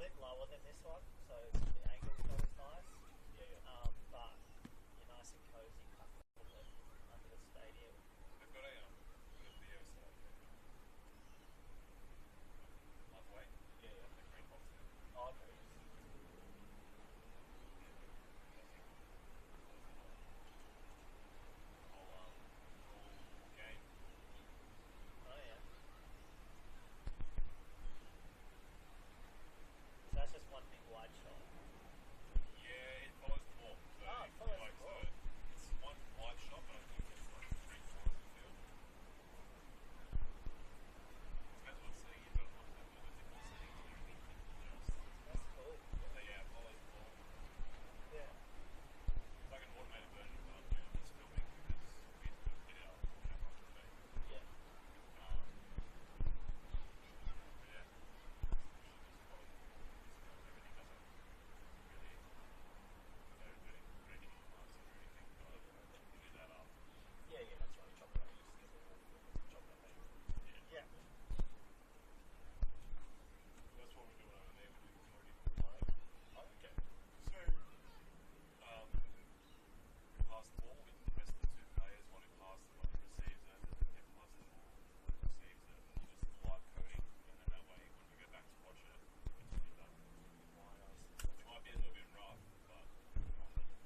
bit lower than this one, so the angle's not as nice. But you're nice and cozy, comfortable under the stadium. They've got a video set up there. Halfway. Yeah. The green box there. Oh, okay. Whole game. Oh yeah. So that's just one big wide shot. Yeah, it follows the ball. So Oh, it follows like, the ball. So it's one wide shot, but I think it's like 3/4 of the field. Depends what setting you've got on. I've got a different setting to you. That's cool. So yeah, it follows the ball. Yeah. It's like an automated version of what I'm doing. I'm just filming because we have to get it out on camera today. Yeah. Yeah. Everything doesn't really ready marks or anything. Do that up. Yeah, that's right. Chop it up. Chop it up. Yeah. That's what we're doing over there. We're doing already live. Oh, okay. So, we pass the ball, we press the two players, one who passes and one who receives it, and then pass the ball, one who receives it, and you just live coding, and then that way, when we go back to watch it, it's really done. It might be a little bit rough, but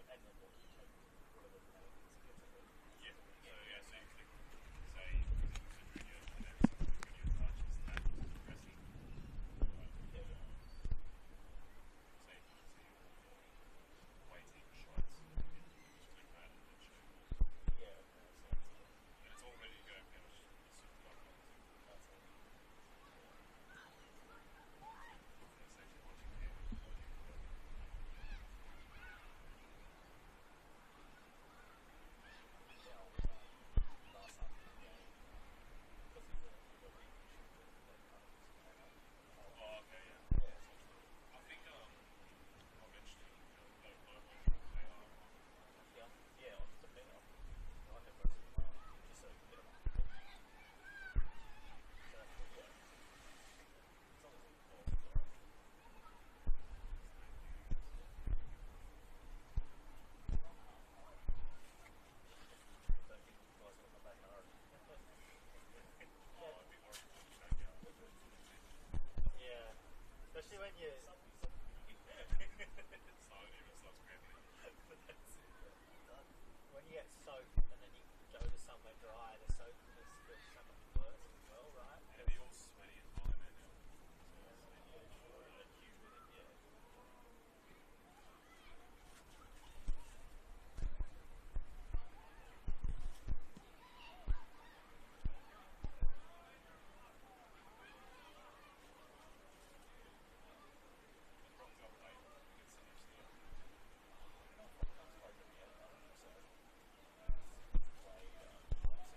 And then what you take whatever the name is, gets it. yeah. So you click, say, it's a junior, and then junior touches, that is pressing. Right. Say, waiting shots, you just click that and then show. Yeah, okay. So that's it. And it's all ready to go. Pretty much it's super done. That's it. It's actually watching here. Yeah, last half of the game. Because he's a big issue that kind of just came up. Oh, okay, yeah. Yeah. I think I'll mention it. They are. Yeah, on the middle. I have most of them on, just so you can get them up. So that's good, yeah. As long as it's all alright. Don't think you guys got my backyard. Oh, I'd be worried about the backyard. Yeah. Especially when you... So it even starts grabbing. That's it, yeah. When you get soaked and then you go to somewhere dry, the soakiness feels so much worse as well, right? And be all sweaty and hot, man. And humid, yeah. Probably up late. Get some extra. Played St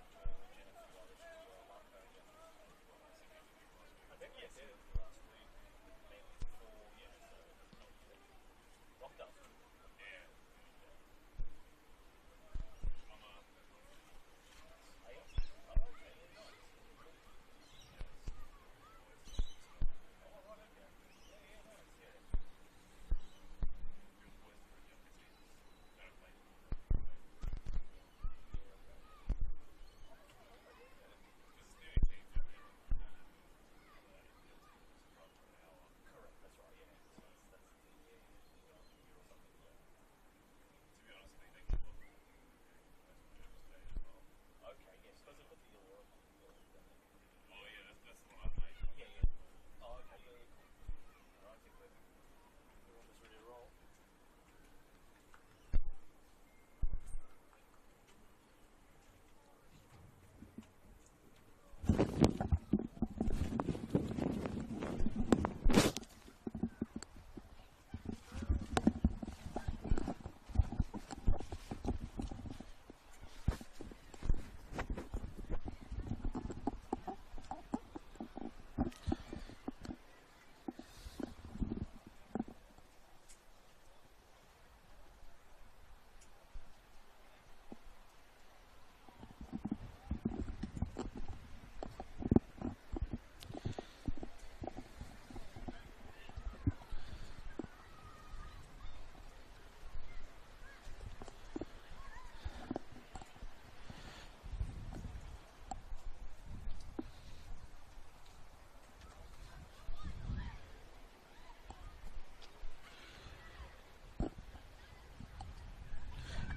George and a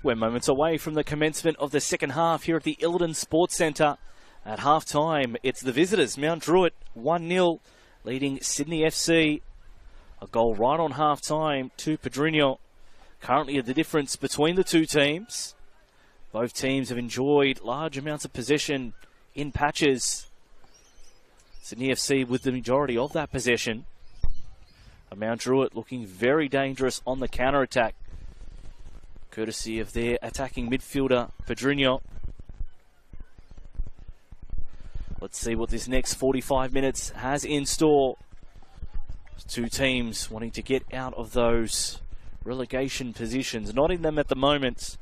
We're moments away from the commencement of the second half here at the Illiton Sports Centre. At half-time, it's the visitors, Mount Druitt, 1-0, leading Sydney FC. A goal right on half-time to Pedrinho. Currently the difference between the two teams. Both teams have enjoyed large amounts of possession in patches. Sydney FC with the majority of that possession. And Mount Druitt looking very dangerous on the counter-attack, courtesy of their attacking midfielder, Pedrinho. Let's see what this next 45 minutes has in store. Two teams wanting to get out of those relegation positions. Not in them at the moment,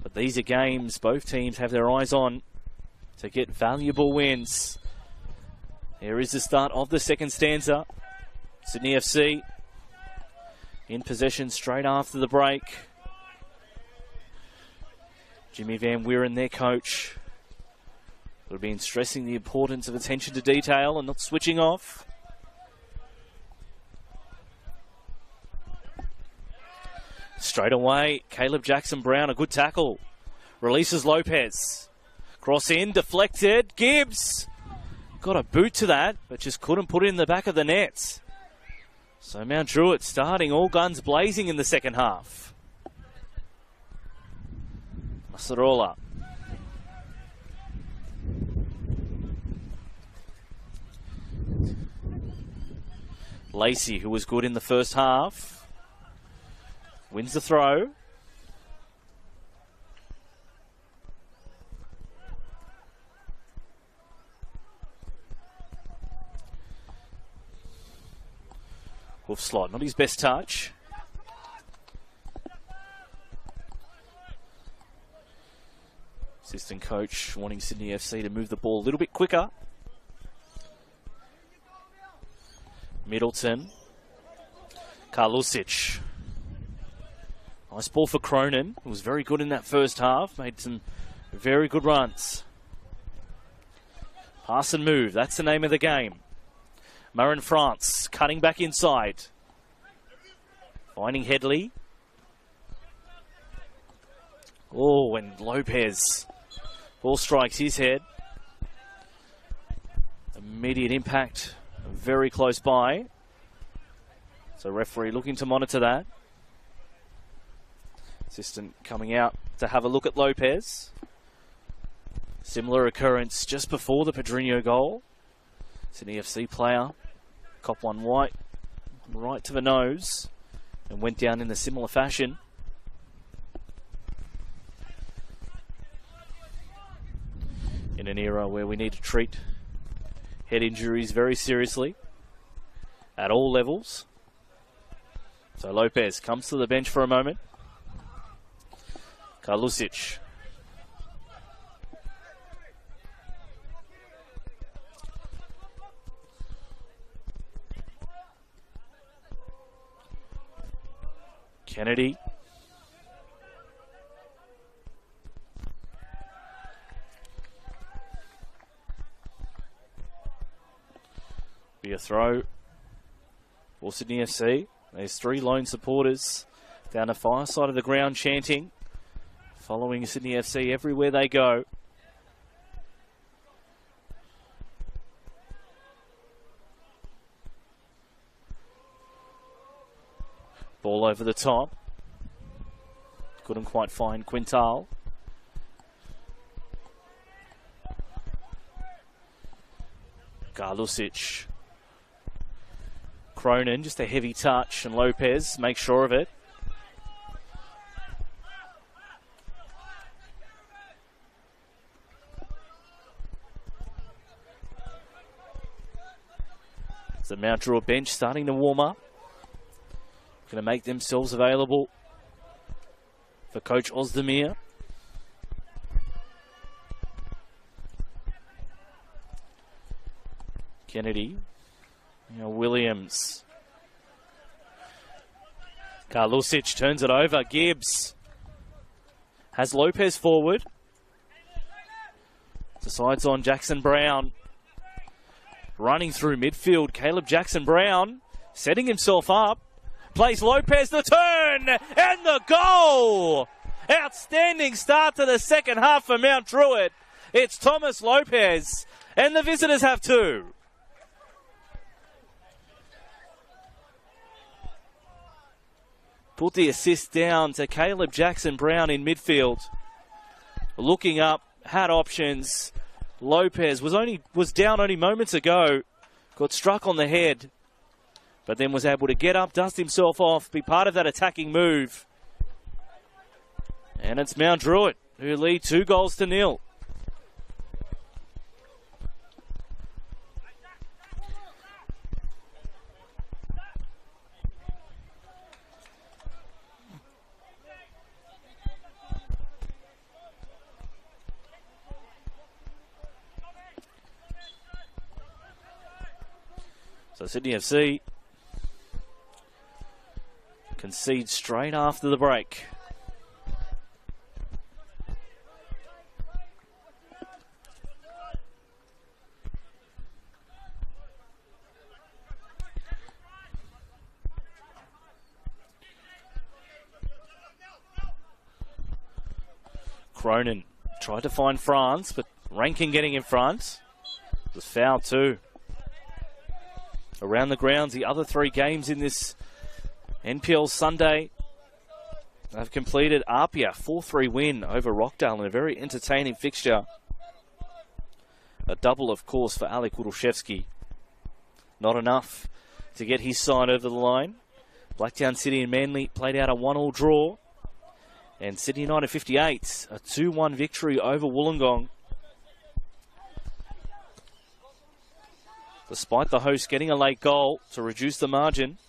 but these are games both teams have their eyes on to get valuable wins. Here is the start of the second stanza. Sydney FC in possession straight after the break. Jimmy Van Wieren, their coach, would have been stressing the importance of attention to detail and not switching off. Straight away, Caleb Jackson-Brown, a good tackle. Releases Lopez. Cross in, deflected. Gibbs got a boot to that, but just couldn't put it in the back of the net. So Mount Druitt starting all guns blazing in the second half. Masarola. Lacey, who was good in the first half, wins the throw. Hoof slot, not his best touch. Assistant coach wanting Sydney FC to move the ball a little bit quicker. Middleton. Karlusic. Nice ball for Cronin, who was very good in that first half. Made some very good runs. Pass and move, that's the name of the game. Marin France cutting back inside. Finding Headley. Oh, and Lopez. Ball strikes his head. Immediate impact, very close by. So referee looking to monitor that. Assistant coming out to have a look at Lopez. Similar occurrence just before the Pedrinho goal. Sydney FC player, cop one white, right to the nose, and went down in a similar fashion. In an era where we need to treat head injuries very seriously at all levels. So Lopez comes to the bench for a moment. Karlusic. Kennedy. Be a throw for Sydney FC. There's three lone supporters down the far side of the ground chanting, following Sydney FC everywhere they go. Ball over the top. Couldn't quite find Quintal. Karlusic. Cronin, just a heavy touch, and Lopez makes sure of it. The Mount Druitt bench starting to warm up. Going to make themselves available for Coach Ozdemir. Kennedy. Williams. Karlusic turns it over. Gibbs has Lopez forward. Decides on Jackson-Brown. Running through midfield, Caleb Jackson-Brown setting himself up. Plays Lopez, the turn and the goal. Outstanding start to the second half for Mount Druitt. It's Thomas Lopez, and the visitors have 2. Put the assist down to Caleb Jackson-Brown in midfield. Looking up, had options. Lopez was down only moments ago. Got struck on the head, but then was able to get up, dust himself off, be part of that attacking move. And it's Mount Druitt who lead 2-0. So Sydney FC concede straight after the break. Cronin tried to find France, but Rankin getting in front. Was fouled too. Around the grounds, the other 3 games in this NPL Sunday have completed. Apia, 4-3 win over Rockdale in a very entertaining fixture. A double, of course, for Alek Wodolszewski. Not enough to get his side over the line. Blacktown City and Manly played out a 1-1 draw. And Sydney United 58, a 2-1 victory over Wollongong. Despite the hosts getting a late goal to reduce the margin.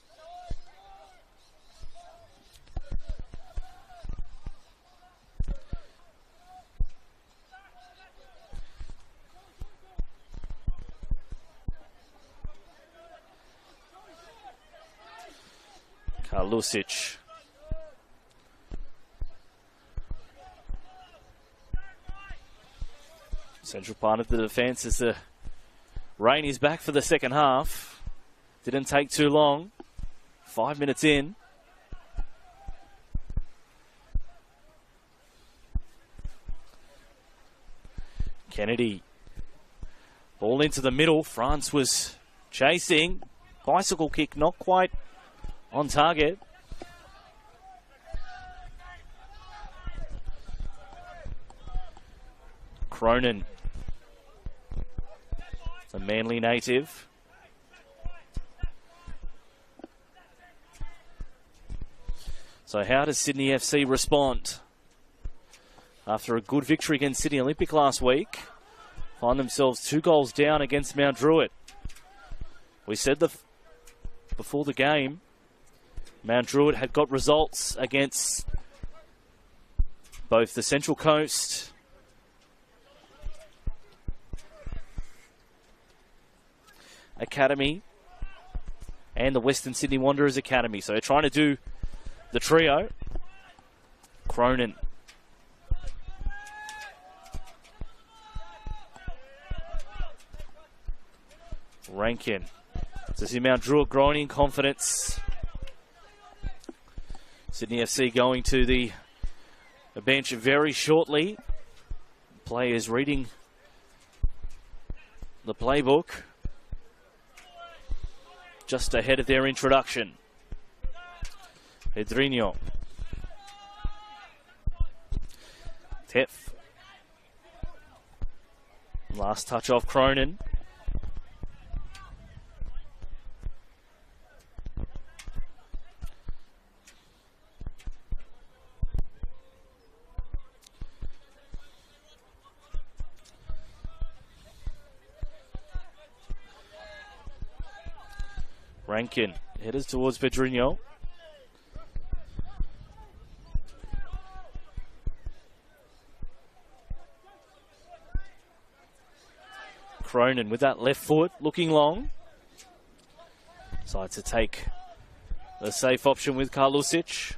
Karlusic. Central part of the defence as the rain is back for the second half. Didn't take too long. 5 minutes in. Kennedy. Ball into the middle. France was chasing. Bicycle kick not quite on target. Cronin. A Manly native. So how does Sydney FC respond? After a good victory against Sydney Olympic last week, find themselves 2 goals down against Mount Druitt. We said before the game, Mount Druitt had got results against both the Central Coast Academy and the Western Sydney Wanderers Academy. So they're trying to do the trio. Cronin. Rankin. So see Mount Druitt growing in confidence. Sydney FC going to the bench very shortly. Players reading the playbook just ahead of their introduction. Pedrinho. Tef. Last touch off Cronin. Rankin headers towards Pedrinho. Cronin with that left foot looking long. Decides to take the safe option with Karlusic.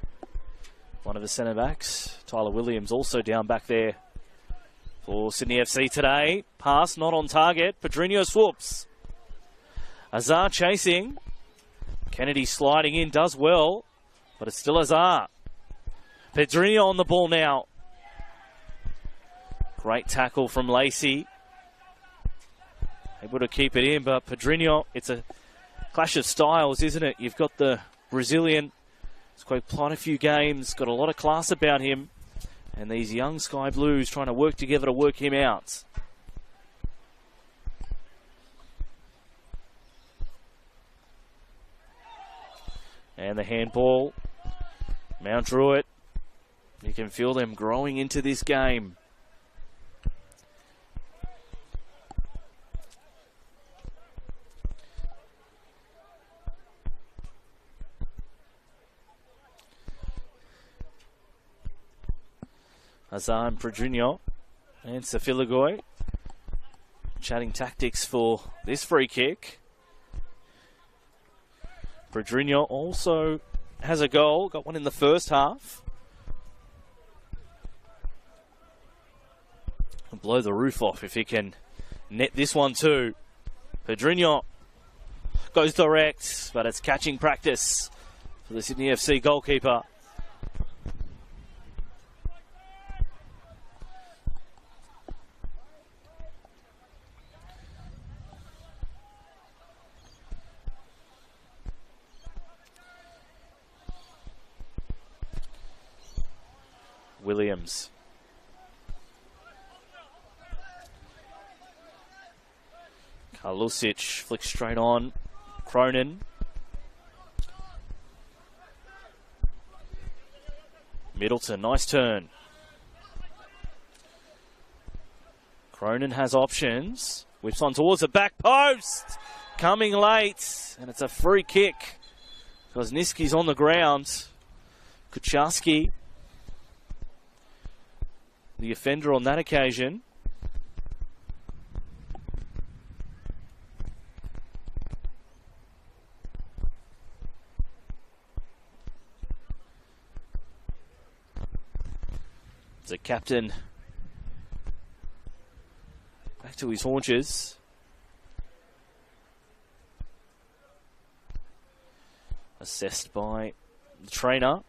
One of the centre backs. Tyler Williams also down back there for Sydney FC today. Pass not on target. Pedrinho swoops. Azar chasing. Kennedy sliding in, does well, but it's still Azar. Pedrinho on the ball now. Great tackle from Lacey. Able to keep it in, but Pedrinho, it's a clash of styles, isn't it? You've got the Brazilian, he's played quite a few games, got a lot of class about him, and these young Sky Blues trying to work together to work him out. And the handball, Mount Druitt, you can feel them growing into this game. Azan Pedrinho and Safiligoy chatting tactics for this free kick. Pedrinho also has a goal, got one in the first half. And blow the roof off if he can net this one too. Pedrinho goes direct, but it's catching practice for the Sydney FC goalkeeper. Williams. Karlusic flicks straight on. Cronin. Middleton, nice turn. Cronin has options. Whips on towards the back post. Coming late. And it's a free kick. Kosniski's on the ground. Kucharski, the offender on that occasion. The captain back to his haunches. Assessed by the trainer.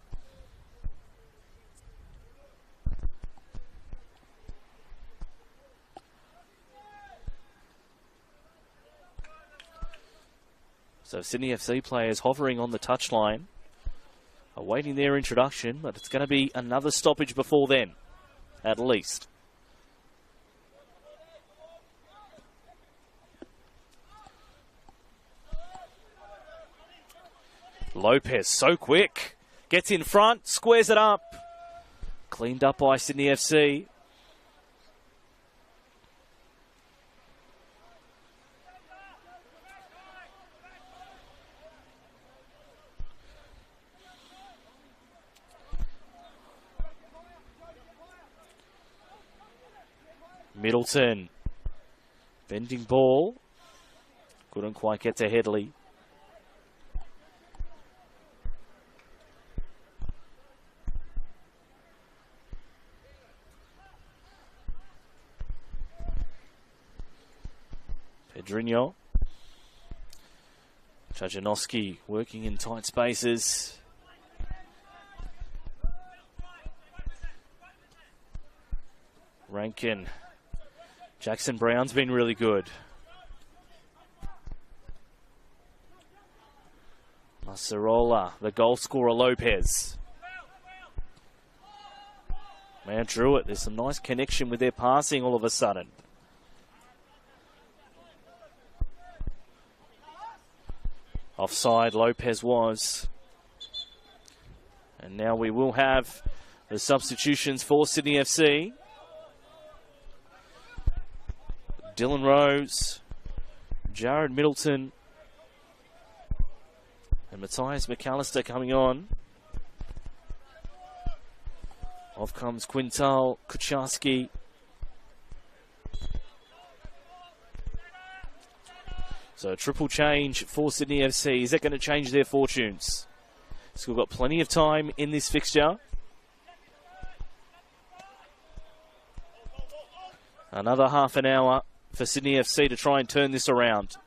So Sydney FC players hovering on the touchline, awaiting their introduction, but it's going to be another stoppage before then, at least. Lopez, so quick, gets in front, squares it up. Cleaned up by Sydney FC. Middleton, bending ball, couldn't quite get to Headley. Pedrinho, Trajanowski working in tight spaces. Rankin. Jackson Brown's been really good. Masarola, the goal scorer Lopez. Man, Druitt, there's some nice connection with their passing all of a sudden. Offside, Lopez was. And now we will have the substitutions for Sydney FC. Dylan Rose, Jared Middleton, and Matthias McAllister coming on. Off comes Quintal, Kucharski. So a triple change for Sydney FC. Is that going to change their fortunes? So we've got plenty of time in this fixture. Another half an hour for Sydney FC to try and turn this around.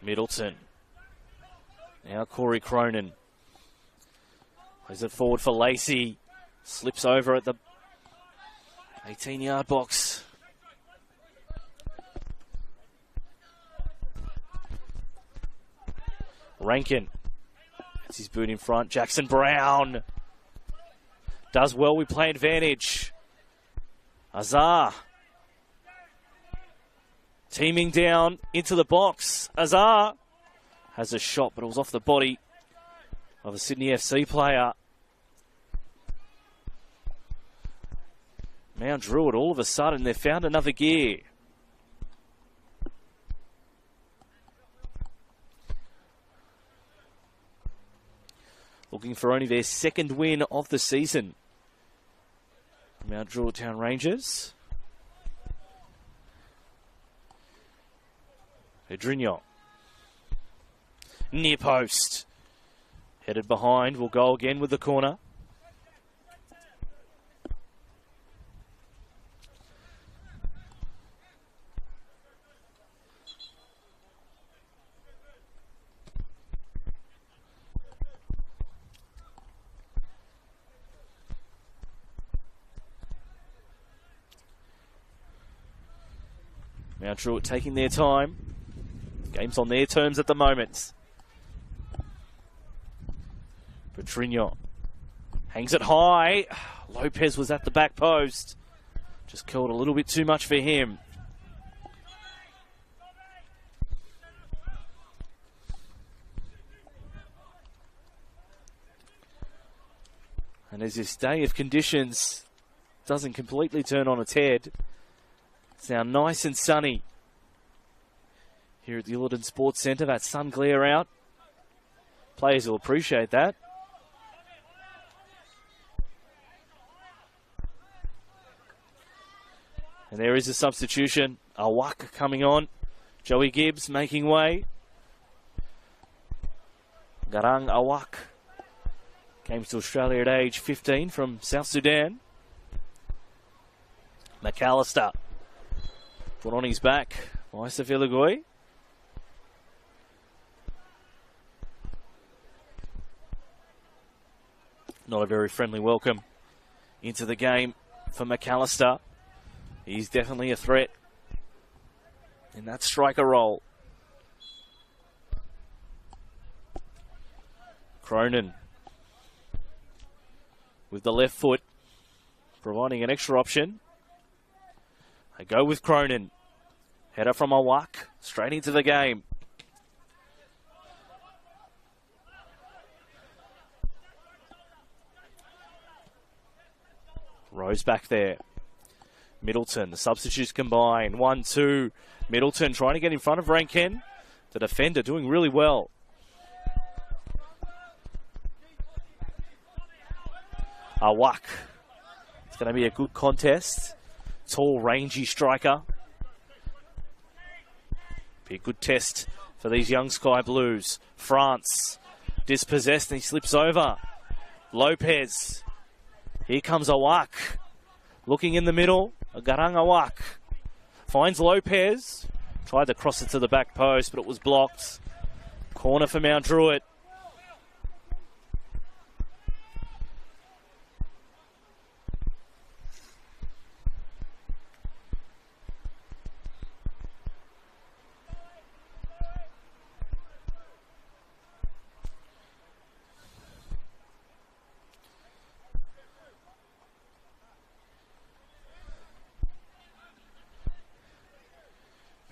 Middleton. Now Corey Cronin. Plays it forward for Lacey. Slips over at the 18-yard box. Rankin. That's his boot in front. Jackson Brown. Does well with play advantage. Azar. Teaming down into the box. Azar has a shot, but it was off the body of a Sydney FC player. Mount Druitt, all of a sudden, they've found another gear. Looking for only their second win of the season. Mount Druitt Town Rangers. Pedrinho. Near post. Headed behind. Will go again with the corner. Mount Druitt taking their time. Game's on their terms at the moment. Pedrinho hangs it high. Lopez was at the back post. Just curled a little bit too much for him. And as this day of conditions doesn't completely turn on its head, it's now nice and sunny here at the Ulladulla Sports Centre. That sun glare out. Players will appreciate that. And there is a substitution. Awak coming on. Joey Gibbs making way. Garang Awak came to Australia at age 15 from South Sudan. McAllister put on his back by Safilagoy. Not a very friendly welcome into the game for McAllister. He's definitely a threat in that striker role. Cronin with the left foot, providing an extra option. They go with Cronin. Header from Awak, straight into the game. Rose back there. Middleton, the substitutes combine. 1-2. Middleton trying to get in front of Rankin. The defender doing really well. Awak. It's going to be a good contest. Tall, rangy striker. Be a good test for these young Sky Blues. France dispossessed and he slips over. Lopez. Here comes Awak. Looking in the middle. Garang Awak finds Lopez. Tried to cross it to the back post, but it was blocked. Corner for Mount Druitt.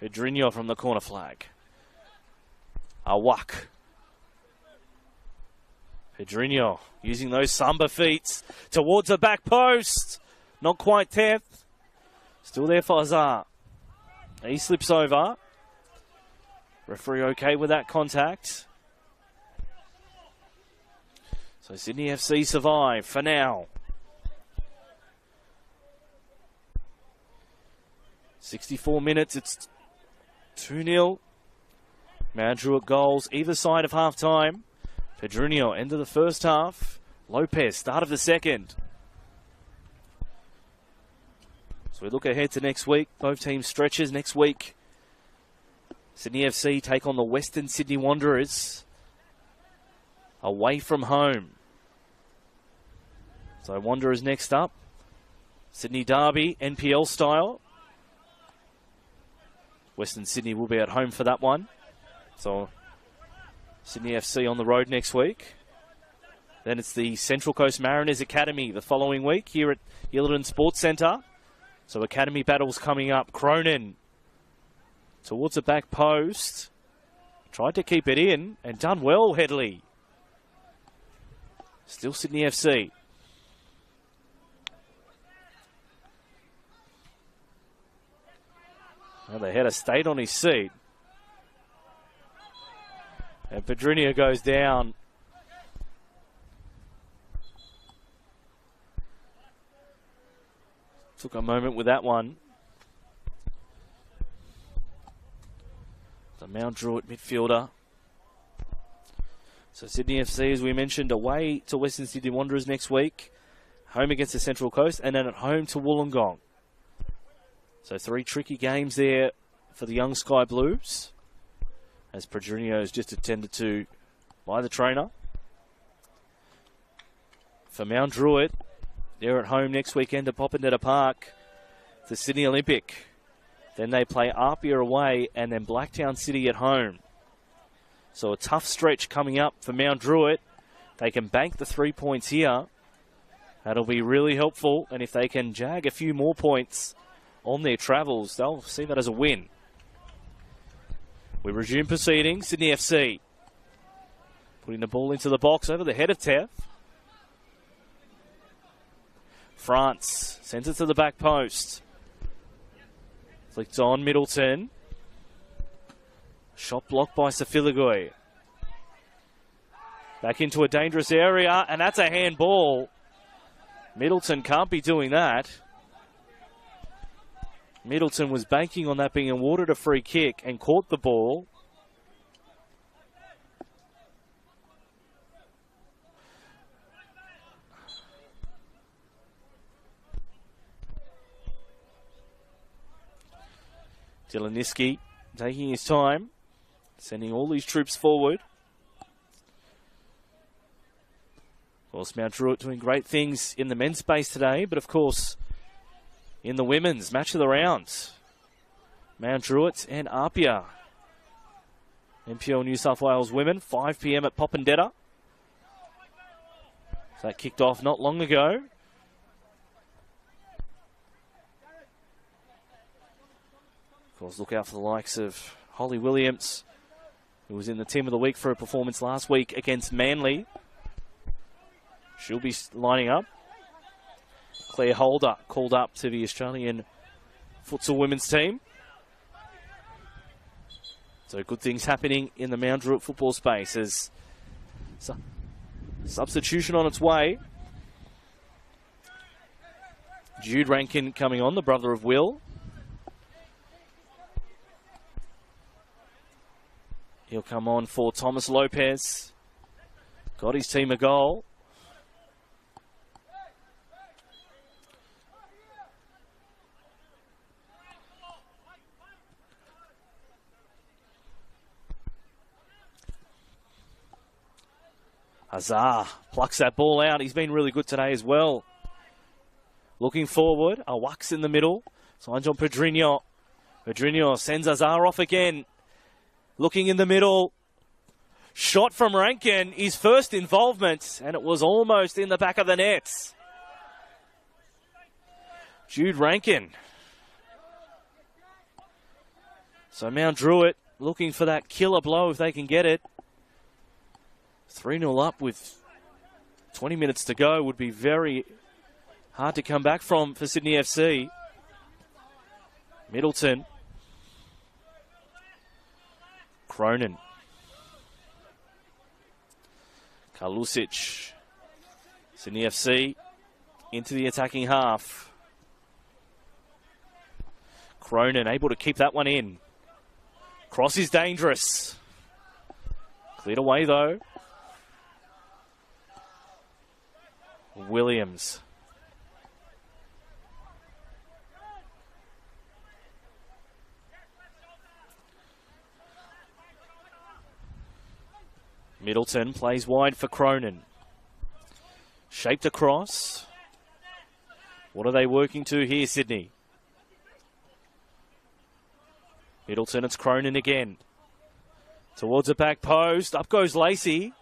Pedrinho from the corner flag. Awak. Pedrinho using those Samba feet towards the back post. Not quite 10th. Still there for Azar. He slips over. Referee okay with that contact. So Sydney FC survive for now. 64 minutes, it's 2-0. Mount Druitt goals either side of half-time. Pedrinho, end of the first half. Lopez, start of the second. So we look ahead to next week. Both teams stretches next week. Sydney FC take on the Western Sydney Wanderers away from home. So Wanderers next up. Sydney Derby, NPL style. Western Sydney will be at home for that one. So Sydney FC on the road next week. Then it's the Central Coast Mariners Academy the following week here at Illiton Sports Centre. So Academy battles coming up. Cronin towards the back post. Tried to keep it in and done well, Headley. Still Sydney FC. Well, the header stayed on his seat. And Pedrinho goes down. Took a moment with that one. The Mount Druitt midfielder. So Sydney FC, as we mentioned, away to Western Sydney Wanderers next week. Home against the Central Coast and then at home to Wollongong. So 3 tricky games there for the young Sky Blues, as Pedrinho is just attended to by the trainer. For Mount Druitt, they're at home next weekend at Popondetta Park, the Sydney Olympic. Then they play Apia away and then Blacktown City at home. So a tough stretch coming up for Mount Druitt. They can bank the 3 points here. That'll be really helpful, and if they can jag a few more points on their travels, they'll see that as a win. We resume proceedings. Sydney FC putting the ball into the box over the head of Tev. France sends it to the back post. Flicked on Middleton. Shot blocked by Safiligoy. Back into a dangerous area, and that's a handball. Middleton can't be doing that. Middleton was banking on that being awarded a free kick and caught the ball. Dylan Niski taking his time, sending all these troops forward. Of course, Mount Druitt doing great things in the men's space today, but of course, in the women's match of the round, Mount Druitt and Apia. NPL New South Wales women, 5 p.m. at Popondetta. So that kicked off not long ago. Of course, look out for the likes of Holly Williams, who was in the team of the week for a performance last week against Manly. She'll be lining up. Claire Holder called up to the Australian futsal women's team. So good things happening in the Mount Druitt football space as substitution on its way. Jude Rankin coming on, the brother of Will. He'll come on for Thomas Lopez. Got his team a goal. Azar plucks that ball out. He's been really good today as well. Looking forward. Awaks in the middle. Signs on Pedrinho. Pedrinho sends Azar off again. Looking in the middle. Shot from Rankin. His first involvement. And it was almost in the back of the net. Jude Rankin. So Mount Druitt looking for that killer blow if they can get it. 3-0 up with 20 minutes to go would be very hard to come back from for Sydney FC. Middleton. Cronin. Karlusic. Sydney FC into the attacking half. Cronin able to keep that one in. Cross is dangerous. Cleared away though. Williams. Middleton plays wide for Cronin. Shaped across. What are they working to here, Sydney? Middleton, it's Cronin again. Towards the back post. Up goes Lacey.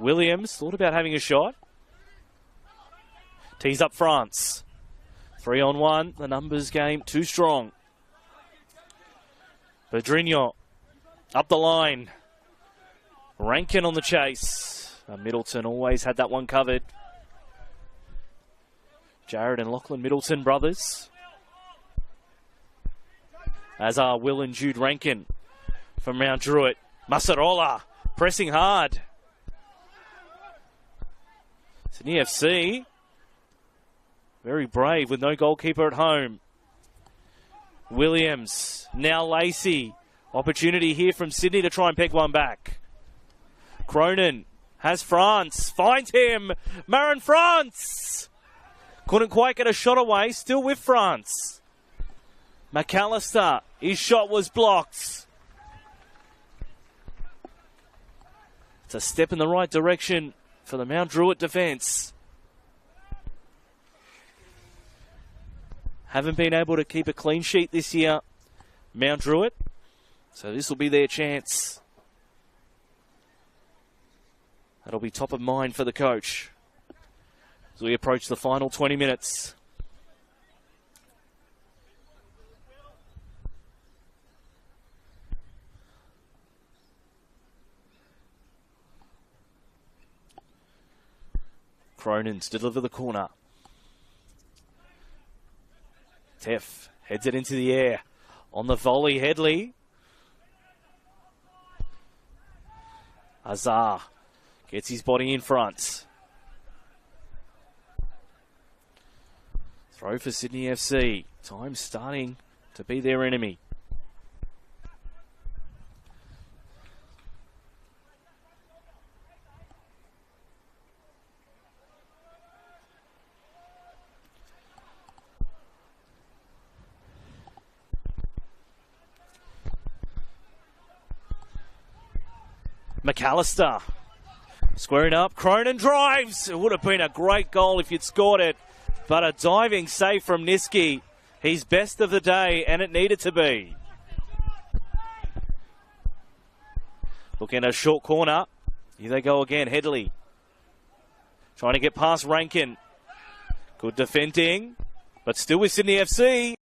Williams thought about having a shot. Tees up France. 3-on-1. The numbers game too strong. Pedrinho up the line. Rankin on the chase. Middleton always had that one covered. Jared and Lachlan Middleton brothers. As are Will and Jude Rankin from Mount Druitt. Masarola pressing hard. Sydney FC very brave with no goalkeeper at home. Williams, now Lacey. Opportunity here from Sydney to try and peg one back. Cronin has France, finds him. Marin France! Couldn't quite get a shot away, still with France. McAllister, his shot was blocked. It's a step in the right direction for the Mount Druitt defence. Haven't been able to keep a clean sheet this year, Mount Druitt. So this will be their chance. That'll be top of mind for the coach as we approach the final 20 minutes. Cronin to deliver the corner. Teff heads it into the air. On the volley, Headley. Azar gets his body in front. Throw for Sydney FC. Time starting to be their enemy. McAllister squaring up. Cronin drives. It would have been a great goal if you'd scored it. But a diving save from Niski. He's best of the day, and it needed to be. Looking at a short corner. Here they go again. Headley trying to get past Rankin. Good defending, but still with Sydney FC.